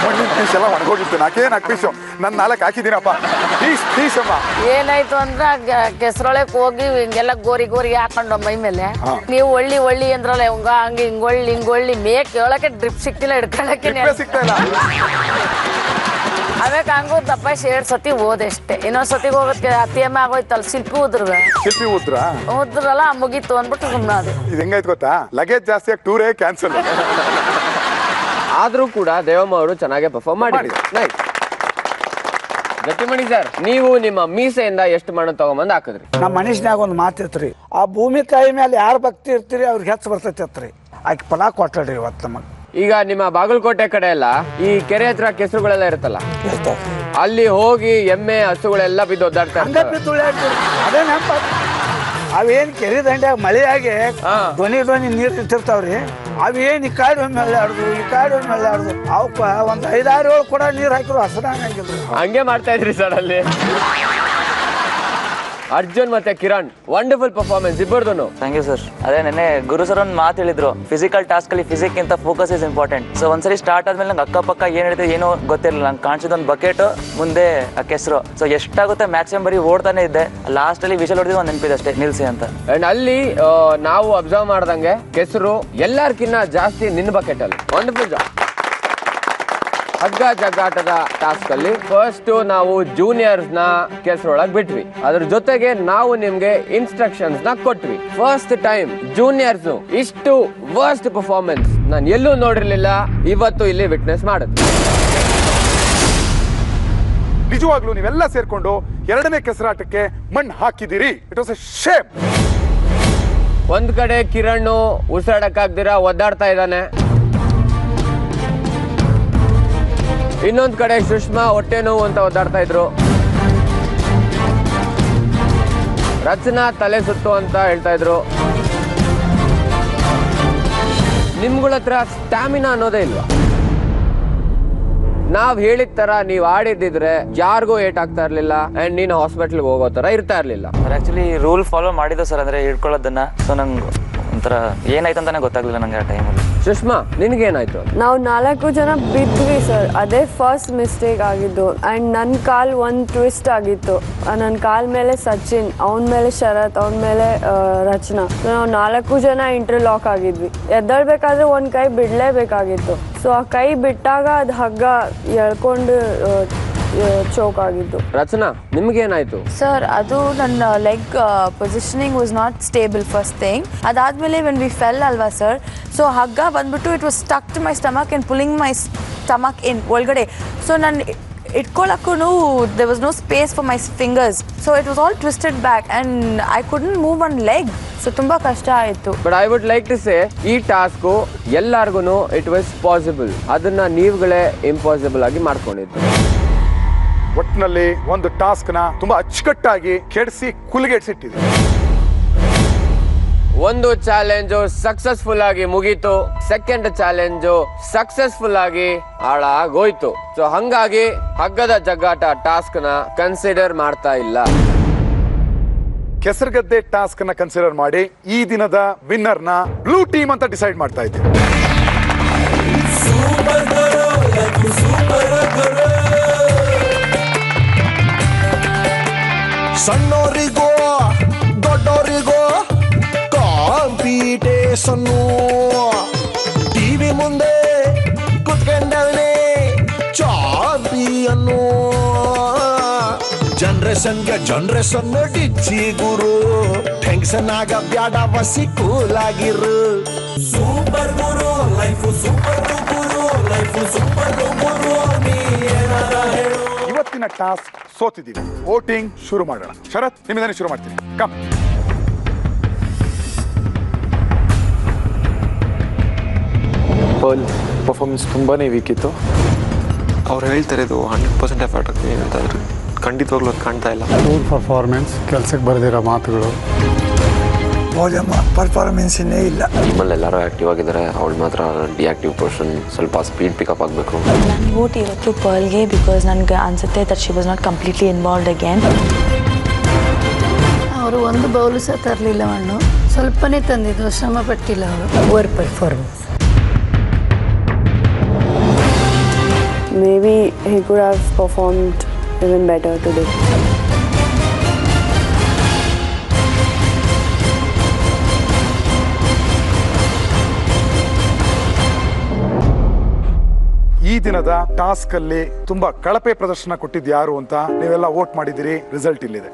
ಮಣ್ಣಿನ ಪೀಸ್ ಎಲ್ಲ ಒಣಗೋಗಿತ್ತು. 4 ಪೀಸು ನನ್ನ 4 ಹಾಕಿದ್ದೀನಪ್ಪ. ಪೀಸಮ್ಮ ಏನಾಯ್ತು ಅಂದ್ರೆ ಕೆಸರೊಳಕ್ ಹೋಗಿ ಹಿಂಗೆಲ್ಲ ಗೋರಿ ಹಾಕೊಂಡು ಮೈ ಮೇಲೆ ನೀವು ಒಳ್ಳಿ ಅಂದ್ರಲ್ಲ ಹಂಗೆ ಹಿಂಗೊಳ್ಳಿ ಮೇಕ್ ಹೇಳಕ್ಕೆ ಡ್ರಿಪ್ ಸಿಕ್ತಿಲ್ಲ, ಹಿಡ್ಕೊಳಕ್ಕೆ ಸಿಗ್ತಾ ಇಲ್ಲ. ಅದಕ್ಕೆ ಹಂಗೂ ದಪ್ಪ 2 ಸತಿ ಹೋದಷ್ಟೇ. ಇನ್ನೊಂದ್ ಸತಿಗೆ ಹೋಗೋದಕ್ಕೆ ಅತಿಯಮ್ಮ ಆಗೋಯ್ತಲ್ಲ, ಶಿಲ್ಪಿ ಉದ್ರಲ್ಲ ಮುಗೀತು ಅಂದ್ಬಿಟ್ಟು ಸುಮ್ಮನೆ ಅದು. ಇದು ಹೆಂಗಾಯ್ತು ಗೊತ್ತಾ, ಲಗೇಜ್ ಜಾಸ್ತಿ ಆಗಿ ಟೂರೇ ಕ್ಯಾನ್ಸಲ್. ಆದ್ರೂ ಕೂಡ ದೇವಮ್ಮ ಅವರು ಚೆನ್ನಾಗಿ ಪರ್ಫಾರ್ಮ್ ಮಾಡಿ. ಗಟ್ಟಿಮಣಿ ಸರ್, ನೀವು ನಿಮ್ಮ ಮೀಸೆಯಿಂದ ಎಷ್ಟು ಮಣ್ಣು ತಗೊಂಬಂದು ಹಾಕಿದ್ರಿ? ನಮ್ಮ ಮನುಷ್ಯನಾಗ ಒಂದು ಮಾತಿತ್ರಿ, ಆ ಭೂಮಿ ತಾಯಿ ಮೇಲೆ ಯಾರು ಭಕ್ತಿ ಇರ್ತೀರಿ ಅವ್ರಿಗೆ ಹೆಚ್ಚು ಬರ್ತೈತಿ. ಆಕೆ ಫಲ ಕೊಟ್ಟಳ್ರಿ ಇವತ್ತು ನಮಗೆ. ಈಗ ನಿಮ್ಮ ಬಾಗಲಕೋಟೆ ಕಡೆ ಎಲ್ಲ ಈ ಕೆರೆ ಹತ್ರ ಕೆಸರುಗಳೆಲ್ಲ ಇರುತ್ತಲ್ಲ, ಅಲ್ಲಿ ಹೋಗಿ ಎಮ್ಮೆ ಹಸುಗಳೆಲ್ಲ ಬಿದ್ದು ಒದ್ದಾಡ್ತಾರೆ. ಅದೇ ನೆನಪ. ಅವೇನ್ ಕೆರೆ ದಂಡ್ಯಾಗ ಮಳೆಯಾಗಿ ಧ್ವನಿ ನೀರು ಇಟ್ಟಿರ್ತಾವ್ರಿ. ಅವೇನ್ ಈ ಕಾಡು ಮೆಳ್ಳಾಡ್ದು ಅವಕ್ಕ ಒಂದ್ 5-6 ಕೂಡ ನೀರ್ ಹಾಕಿದ್ರು ಹಸರಾಗಿಲ್ರಿ. ಹಂಗೆ ಮಾಡ್ತಾ ಇದ್ರಿ ಸರ್ ಅಲ್ಲಿ. ಅರ್ಜುನ್ ಮತ್ತೆ ಕಿರಣ್, ವಂಡರ್ಫುಲ್ ಪರ್ಫಾರ್ಮೆನ್ಸ್ ಇಬ್ಬರದು. Thank you sir. ಅದೇ ನೆನ್ನೆ ಗುರು ಸರ್ ಒಂದು ಮಾತು ಹೇಳಿದ್ರು, ಫಿಸಿಕಲ್ ಟಾಸ್ಕ್ ಅಲ್ಲಿ ಫಿಸಿಕ್ ಇಂತ ಫೋಕಸ್ ಇಸ್ ಇಂಪಾರ್ಟೆಂಟ್. ಸೊ ಒಂದ್ಸರಿ ಸ್ಟಾರ್ಟ್ ಆದ್ಮೇಲೆ ನಂಗೆ ಅಕ್ಕಪಕ್ಕ ಏನ್ ಹೇಳ್ತೀವಿ ಏನೋ ಗೊತ್ತಿರಲಿಲ್ಲ. ನಂಗೆ ಕಾಣಿಸಿದ ಒಂದು ಬಕೆಟ್ ಮುಂದೆ ಆ ಕೆಸರು. ಸೊ ಎಷ್ಟಾಗುತ್ತೆ ಮ್ಯಾಕ್ಸಿಮಮ್ ಬರೀ ಓಡ್ತಾನೆ ಇದ್ದೆ. ಲಾಸ್ಟ್ ಅಲ್ಲಿ ವಿಷಲ್ ಹೊಡೆದು ಒಂದು ನೆನಪಿದೆ ಅಷ್ಟೇ, ನಿಲ್ಸಿ ಅಂತ. ಅಂಡ್ ಅಲ್ಲಿ ನಾವು ಅಬ್ಸರ್ವ್ ಮಾಡ್ದಂಗೆ ಕೆಸರು ಎಲ್ಲಾರ್ಕಿನ್ನ ಜಾಸ್ತಿ ನಿನ್ನ ಬಕೆಟ್ ಅಲ್ಲಿ. Wonderful job. ಹಗ್ಗ ಜಗ್ಗಾಟದ ಟಾಸ್ಕ್ ಅಲ್ಲಿ ಫಸ್ಟ್ ನಾವು ಜೂನಿಯರ್ಸ್ ನ ಕೆಸರೊಳಗೆ ಬಿಟ್ವಿ. ಅದ್ರ ಜೊತೆಗೆ ನಾವು ನಿಮ್ಗೆ ಇನ್ಸ್ಟ್ರಕ್ಷನ್ಸ್ ನ ಕೊಟ್ವಿ. ಫಸ್ಟ್ ಟೈಮ್ ಜೂನಿಯರ್ಸ್ ಇಷ್ಟು ವರ್ಸ್ಟ್ ಪರ್ಫಾರ್ಮೆನ್ಸ್ ನಾನು ಎಲ್ಲೂ ನೋಡಿರ್ಲಿಲ್ಲ. ಇವತ್ತು ಇಲ್ಲಿ ವಿಟ್ನೆಸ್ ಮಾಡುತ್ತೆ. ನಿಜವಾಗ್ಲೂ ನೀವೆಲ್ಲ ಸೇರ್ಕೊಂಡು 2ನೇ ಕೆಸರಾಟಕ್ಕೆ ಮಣ್ಣು ಹಾಕಿದಿರಿ. It was a shame. ಒಂದ್ ಕಡೆ ಕಿರಣ್ ಉಸಿರಾಡಕ್ಕಾಗ್ದಿರಾ ಒದ್ದಾಡ್ತಾ ಇದ್ದಾನೆ, ಇನ್ನೊಂದ್ ಕಡೆ ಸುಷ್ಮಾ ಹೊಟ್ಟೆ ನೋವು ಅಂತ ಒದ್ದಾಡ್ತಾ ಇದ್ರು, ರಚನಾ ತಲೆ ಸುತ್ತು ಅಂತ ಹೇಳ್ತಾ ಇದ್ರು. ನಿಮ್ಗಳ ಹತ್ರ ಸ್ಟ್ಯಾಮಿನಾ ಅನ್ನೋದೇ ಇಲ್ವಾ? ನಾವ್ ಹೇಳಿದ ತರ ನೀವ್ ಆಡಿದ್ರೆ ಯಾರಿಗೂ ಏಟ್ ಆಗ್ತಾ ಇರ್ಲಿಲ್ಲ ಅಂಡ್ ನೀನು ಹಾಸ್ಪಿಟಲ್ಗೆ ಹೋಗೋ ತರ ಇರ್ತಾ ಇರ್ಲಿಲ್ಲ. ಆಕ್ಚುಲಿ ರೂಲ್ ಫಾಲೋ ಮಾಡಿದ್ದು ಸರ್, ಅಂದ್ರೆ ಹಿಡ್ಕೊಳ್ಳೋದನ್ನ. ಸೊ ನಂಗೆ ಒಂಥರ ಏನಾಯ್ತು ಅಂತಾನೆ ಗೊತ್ತಾಗ್ಲಿಲ್ಲ ನಂಗೆ ಆ ಟೈಮಲ್ಲಿ. ಸುಷ್ಮಾ, ನಿನ್ಗೇನಾಯ್ತು? ನಾವು 4 ಜನ ಬಿದ್ವಿ ಸರ್. ಅದೇ ಫಸ್ಟ್ ಮಿಸ್ಟೇಕ್ ಆಗಿದ್ದು. ಅಂಡ್ ನನ್ನ ಕಾಲ್ ಒಂದು ಟ್ವಿಸ್ಟ್ ಆಗಿತ್ತು. ನನ್ನ ಕಾಲ್ ಮೇಲೆ ಸಚಿನ್, ಅವನ ಮೇಲೆ ಶರತ್, ಅವನ ಮೇಲೆ ರಚನಾ. ನಾವು 4 ಜನ ಇಂಟರ್ಲಾಕ್ ಆಗಿದ್ವಿ. ಎದ್ದೇಳ್ಬೇಕಾದ್ರೆ ಒಂದು ಕೈ ಬಿಡಲೇಬೇಕಾಗಿತ್ತು. ಸೊ ಆ ಕೈ ಬಿಟ್ಟಾಗ ಅದು ಹಗ್ಗ ಎಳ್ಕೊಂಡು ಚೋಕ್ ಆಗಿದ್ದು. ರಚನಾ, ನಿಮ್ಗೇನಾಯ್ತು? ಸರ್, ಅದು ನನ್ನ leg positioning was not stable first thing. ಅದಾದ್ಮೇಲೆ ವೆನ್ ವಿ ಫೆಲ್ ಅಲ್ವಾ ಸರ್, ಸೊ ಹಗ್ಗ ಬಂದ್ಬಿಟ್ಟು it was stuck to my stomach and pulling my stomach in ಒಳಗಡೆ. ಸೊ ನಾನು ಇಟ್ಕೊಳ್ಳಕ್ಕೂ there was no space for my fingers, so it was all twisted back and I couldn't move one leg. So ತುಂಬಾ ಕಷ್ಟ ಆಯಿತು. But I would like to say, ಈ task ಎಲ್ಲಾರ್ಗು it was possible. ಅದನ್ನ ನೀವುಗಳೇ impossible ಆಗಿ ಮಾಡ್ಕೊಂಡಿದ್ದು. ಒಟ್ಟಿನಲ್ಲಿ ಒಂದು ಟಾಸ್ಕ್ ನ ತುಂಬಾ ಅಚ್ಚುಕಟ್ಟಾಗಿ ಕೆಡಿಸಿ ಕುಲಿಗೆಡ್ಸಿಟ್ಟಿದೆ. ಒಂದು ಚಾಲೆಂಜು ಸಕ್ಸಸ್ಫುಲ್ ಆಗಿ ಮುಗೀತು, ಸೆಕೆಂಡ್ ಚಾಲೆಂಜು ಸಕ್ಸಸ್ಫುಲ್ ಆಗಿ ಹಾಳಾಗೋಯ್ತು. ಸೊ ಹಂಗಾಗಿ ಹಗ್ಗದ ಜಗ್ಗಾಟ ಟಾಸ್ಕ್ ನ ಕನ್ಸಿಡರ್ ಮಾಡ್ತಾ ಇಲ್ಲ. ಕೆಸರುಗದ್ದೆ ಟಾಸ್ಕ್ ನ ಕನ್ಸಿಡರ್ ಮಾಡಿ ಈ ದಿನದ ವಿನ್ನರ್ ನ ಬ್ಲೂ ಟೀಮ್ ಅಂತ ಡಿಸೈಡ್ ಮಾಡ್ತಾ ಇದ್ದೀವಿ. ಸಣ್ಣೋರಿಗೋ ದೊಡ್ಡೋರಿಗೋ ಕಾಂಪಿಟೇಷನ್ನು, ಟಿವಿ ಮುಂದೆ ಕುತ್ಕೊಂಡವನೇ ಚಾಂಪಿಯನ್ನು. ಜನರೇಷನ್ ಡಿಚ್ಚಿ ಗುರು, ಟೆನ್ಷನ್ ಆಗ ಬ್ಯಾಡ ಬಸಿ ಕೂಲಾಗಿರು. ಸೂಪರ್ ಗುರು ಲೈಫು, ಸೂಪರ್ ಗುರು ಲೈಫು, ಸೂಪರ್ ಗುರು ನೀ ಏನಾರ ಹೇಳು. ಇವತ್ತಿನ ಟಾಸ್ಕ್ ಸೋತಿದ್ದೀವಿ. ವೋಟಿಂಗ್ ಶುರು ಮಾಡೋಣ. ಶರತ್, ನಿಮ್ಮಿಂದನೇ ಶುರು ಮಾಡ್ತೀನಿ. ಕಮ್. ಪರ್ಲ್ ಪರ್ಫಾರ್ಮೆನ್ಸ್ ತುಂಬಾ ವೀಕ್ ಇತ್ತು. ಅವ್ರು ಹೇಳ್ತಾರೆ ಇದು 100% ಎಫರ್ಟ್ ಆಗ್ತೀನಿ ಅಂತಂದ್ರೆ ಖಂಡಿತವಾಗ್ಲೂ ಅದು ಕಾಣ್ತಾ ಇಲ್ಲ. ಪೂರ್ ಪರ್ಫಾರ್ಮೆನ್ಸ್, ಕೆಲಸಕ್ಕೆ ಬರೆದಿರೋ ಮಾತುಗಳು. ಭೋಜಮ್ಮ ಪರ್ಫಾರ್ಮೆನ್ಸೇ ಇಲ್ಲ. ನಿಮ್ಮಲ್ಲಿ ಎಲ್ಲರೂ ಆ್ಯಕ್ಟಿವ್ ಆಗಿದ್ದಾರೆ, ಅವಳು ಮಾತ್ರ ಡಿಆಕ್ಟಿವ್ ಪರ್ಸನ್. ಸ್ವಲ್ಪ ಸ್ಪೀಡ್ ಪಿಕಪ್ ಆಗಬೇಕು. ನನ್ನ ವೋಟ್ ಇವತ್ತು ಪರ್ಲ್ಗೆ, ಬಿಕಾಸ್ ನನಗೆ ಅನ್ಸುತ್ತೆ that she was not completely involved again. ಅವರು ಒಂದು ಬೌಲು ಸಹ ತರಲಿಲ್ಲ, ಮಣ್ಣು ಸ್ವಲ್ಪನೇ ತಂದಿದ್ರು, ಶ್ರಮ ಪಟ್ಟಿಲ್ಲ ಅವರು. Over performance. Maybe he could have performed even better today. ಈ ದಿನದ ಟಾಸ್ಕ್ ಅಲ್ಲಿ ತುಂಬಾ ಕಳಪೆ ಪ್ರದರ್ಶನ ಕೊಟ್ಟಿದ್ದು ಯಾರು ಅಂತ ನೀವೆಲ್ಲ ವೋಟ್ ಮಾಡಿದಿರಿ. ರಿಸಲ್ಟ್ ಇಲ್ಲಿದೆ.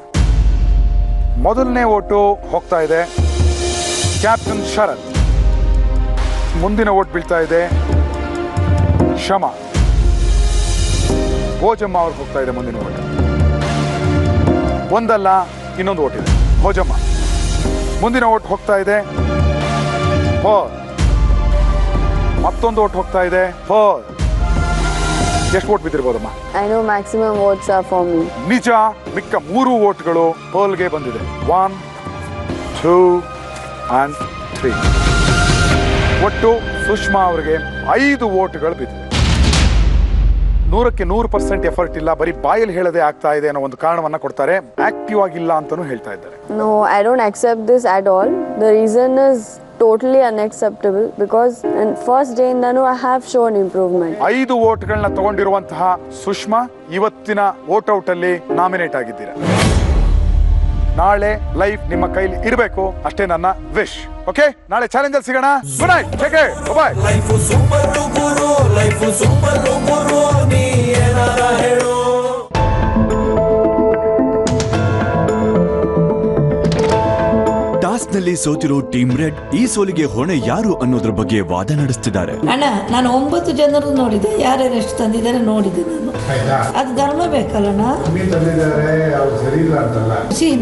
ಮೊದಲನೇ ವೋಟು ಹೋಗ್ತಾ ಇದೆ ಕ್ಯಾಪ್ಟನ್ ಶರತ್. ಮುಂದಿನ ವೋಟ್ ಬೀಳ್ತಾ ಇದೆ ಶಮ. ಭೋಜಮ್ಮ ಅವ್ರಿಗೆ ಹೋಗ್ತಾ ಇದೆ ಮುಂದಿನ ಓಟ್. ಒಂದಲ್ಲ ಇನ್ನೊಂದು ಓಟ್ ಇದೆ ಭೋಜಮ್ಮ. ಮುಂದಿನ ಓಟ್ ಹೋಗ್ತಾ ಇದೆ ಮತ್ತೊಂದು ಓಟ್ ಹೋಗ್ತಾ ಇದೆ. ಎಷ್ಟು vote ಬಿದ್ದಿರ್ಬೋದಮ್ಮ? I know maximum votes are for me. ನಿಜ. ಮಿಕ್ಕ 3 ಓಟ್ಗಳು ಪರ್ಲ್ಗೆ ಬಂದಿದೆ. 1, 2 and 3. ಒಟ್ಟು ಸುಷ್ಮಾ ಅವರಿಗೆ 5 ಓಟ್ಗಳು ಬಿದ್ದಿದೆ. 100ಕ್ಕೆ 100% ಎಫರ್ಟ್ ಇಲ್ಲ, ಬರೀ ಬಾಯಲ್ಲಿ ಹೇಳದೆ ಆಗ್ತಾ ಇದೆ ಅನ್ನೋ ಒಂದು ಕಾರಣವನ್ನ ಕೊಡ್ತಾರೆ. ಆಕ್ಟಿವ್ ಆಗಿಲ್ಲ ಅಂತಾನೂ ಹೇಳ್ತಾ ಇದ್ದಾರೆ. No, I don't accept this at all. The reason is totally unacceptable because in first day indanu I have shown improvement. 5 ಓಟ್ಗಳನ್ನ ತಗೊಂಡಿರುವಂತಹ Sushma ಇವತ್ತಿನ ವೋಟ್ ಔಟ್ ಅಲ್ಲಿ ನಾಮಿನೇಟ್ ಆಗಿದ್ದೀರಾ. ನಾಳೆ ಲೈಫ್ ನಿಮ್ಮ ಕೈಲಿ ಇರಬೇಕು ಅಷ್ಟೇ ನನ್ನ ವಿಶ್. ಓಕೆ, ನಾಳೆ ಚಾಲೆಂಜ್ ಅಲ್ಲಿ ಸಿಗೋಣ. Good night, take care, bye. Life super Guru, life super Guru, ನೀ ಏನಾರ ಹೇಳು. ಟಾಸ್ಕ್ನಲ್ಲಿ ಸೋತಿರೋ ಟೀಮ್ ರೆಡ್ ಈ ಸೋಲಿಗೆ ಹೊಣೆ ಯಾರು ಅನ್ನೋದ್ರ ಬಗ್ಗೆ ವಾದ ನಡೆಸ್ತಿದ್ದಾರೆ. ಅಣ್ಣ, ನಾನು 9 ಜನರು ನೋಡಿದೆ, ಯಾರ್ಯಾರು ಎಷ್ಟು ತಂದಿದ್ದಾರೆ ನೋಡಿದೆ ನಾನು. ಅದು ಧರ್ಮ ಬೇಕಲ್ಲಣ್ಣ.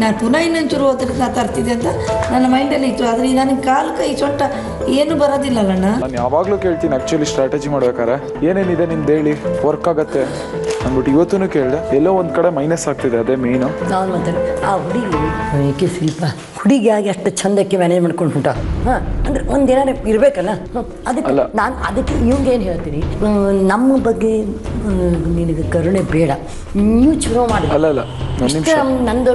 ನಾನು ಪುನಃ ಇನ್ನೊಂಚೂರು ಹೋದ್ರೆ ನಾ ತರ್ತಿದ್ದೆ ಅಂತ ನನ್ನ ಮೈಂಡಲ್ಲಿ ಇತ್ತು. ಆದ್ರೆ ನನಗೆ ಕಾಲು ಕೈ ಸೊಟ್ಟ ಏನು ಬರೋದಿಲ್ಲಣ್ಣ. ನಾನು ಯಾವಾಗಲೂ ಕೇಳ್ತೀನಿ ಆಕ್ಚುಲಿ ಸ್ಟ್ರಾಟಜಿ ಮಾಡ್ಬೇಕಾರೆ ಏನೇನಿದೆ ನಿಮ್ದು ಹೇಳಿ, ವರ್ಕ್ ಆಗತ್ತೆ ಅಂದ್ಬಿಟ್ಟು ಇವತ್ತೂ ಕೇಳಿದೆ. ಎಲ್ಲೋ ಒಂದ್ ಕಡೆ ಮೈನಸ್ ಆಗ್ತಿದೆ, ಅದೇ ಮೇನು. ನಾನು ಮತ್ತೆ ಆ ಹುಡುಗಿ ಶಿಲ್ಪ ಹುಡುಗಿಯಾಗಿ ಅಷ್ಟು ಚಂದಕ್ಕೆ ಮ್ಯಾನೇಜ್ ಮಾಡ್ಕೊಂಡು ಉಂಟ. ಅಂದ್ರೆ ಒಂದೇನಾರು ಇರ್ಬೇಕಲ್ಲ. ಅದಕ್ಕೆ ನಾನು ಅದಕ್ಕೆ ಇವಂಗೆ ಏನು ಹೇಳ್ತೀನಿ, ನಮ್ಮ ಬಗ್ಗೆ ನಿನಗೆ ಕರುಣೆ ಬೇಡ, ನೀವು ಚಲೋ ಮಾಡಿ. ಅಲ್ಲ ನಂದು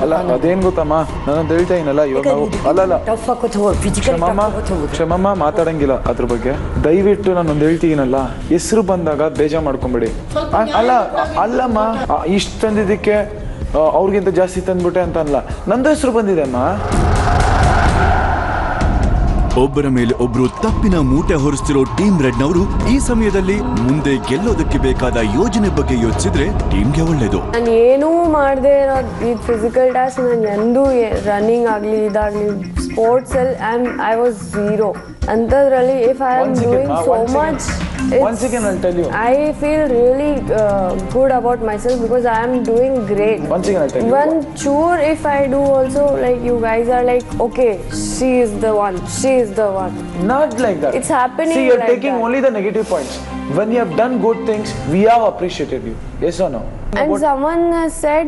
ಅಲ್ಲ, ಅದೇನ್ ಗೊತ್ತಮ್ಮ, ನಾನೊಂದು ಹೇಳ್ತಾ ಇನಲ್ಲ ಇವಾಗ ನಾವು ಕ್ಷಮಮ್ಮ ಮಾತಾಡಂಗಿಲ್ಲ ಅದ್ರ ಬಗ್ಗೆ. ದಯವಿಟ್ಟು ನಾನೊಂದು ಹೇಳ್ತೀನಲ್ಲ, ಹೆಸರು ಬಂದಾಗ ಬೇಜಾರು ಮಾಡ್ಕೊಂಬೇಡಿ. ಅಲ್ಲಮ್ಮ, ಇಷ್ಟು ತಂದಿದ್ದಕ್ಕೆ ಅವ್ರಿಗಿಂತ ಜಾಸ್ತಿ ತಂದ್ಬಿಟ್ಟೆ ಅಂತ ಅಲ್ಲ, ನಂದು ಹೆಸರು ಬಂದಿದೆ ಅಮ್ಮ. ಒಬ್ಬರ ಮೇಲೆ ಒಬ್ರು ತಪ್ಪಿನ ಮೂಟೆ ಹೊರಿಸ್ತಿರೋ ಟೀಮ್ ರೆಡ್ ನವರು ಈ ಸಮಯದಲ್ಲಿ ಮುಂದೆ ಗೆಲ್ಲೋದಕ್ಕೆ ಬೇಕಾದ ಯೋಜನೆ ಬಗ್ಗೆ ಯೋಚಿಸಿದ್ರೆ ಟೀಮ್ಗೆ ಒಳ್ಳೇದು. ನಾನು ಏನೂ ಮಾಡದೆ ಈ ಫಿಸಿಕಲ್ ಟಾಸ್ಕ್ ನಾನು ಎಂದೂ ರನ್ನಿಂಗ್ ಆಗಲಿ ಇದಾಗಲಿ ಸ್ಪೋರ್ಟ್ಸ್ ಅಲ್ಲಿ ಐ ವಾಸ್ ಝೀರೋ ಅಂಥದ್ರಲ್ಲಿ. If I am doing so much, I feel really good about myself because I am doing great. One chore if I do also, like you guys are like, okay, she is the one. Not like that. It's happening. See, you're like taking that. only the negative points. When you have done good things, we have appreciated you. Yes or no? And someone has said,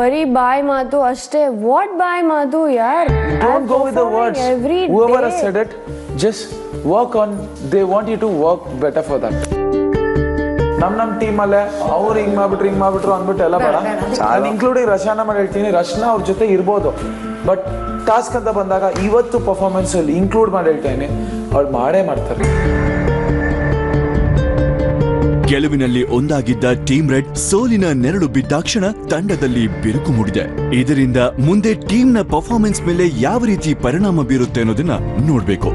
"Bari bye matu ashte." What bye matu, yaar? Don't go with the words. Whoever has said it, just work on. They want you to work better for that. ನಮ್ಮ team ಅಲ್ಲೇ ಅವ್ರು ಹಿಂಗ್ ಮಾಡ್ಬಿಟ್ರು ಅಂದ್ಬಿಟ್ಟು ಎಲ್ಲ ಬೇಡ. ನಾನು including ರಶಾನ ಮಾಡಿ ಹೇಳ್ತೀನಿ, ರಶನಾ ಅವ್ರ ಜೊತೆ ಇರ್ಬೋದು, ಬಟ್ ಟಾಸ್ಕ್ ಅಂತ ಬಂದಾಗ ಇವತ್ತು ಪರ್ಫಾರ್ಮೆನ್ಸ್ ಅಲ್ಲಿ ಇನ್ಕ್ಲೂಡ್ ಮಾಡಿ ಹೇಳ್ತೀನಿ, ಅವ್ರು ಮಾಡೇ ಮಾಡ್ತಾರೆ. ಗೆಲುವಿನಲ್ಲಿ ಒಂದಾಗಿದ್ದ ಟೀಮ್ ರೆಡ್ ಸೋಲಿನ ನೆರಳು ಬಿದ್ದಾಕ್ಷಣ ತಂಡದಲ್ಲಿ ಬಿರುಕು ಮೂಡಿದೆ. ಇದರಿಂದ ಮುಂದೆ ಟೀಮ್ನ ಪರ್ಫಾರ್ಮೆನ್ಸ್ ಮೇಲೆ ಯಾವ ರೀತಿ ಪರಿಣಾಮ ಬೀರುತ್ತೆ ಅನ್ನೋದನ್ನ ನೋಡ್ಬೇಕು.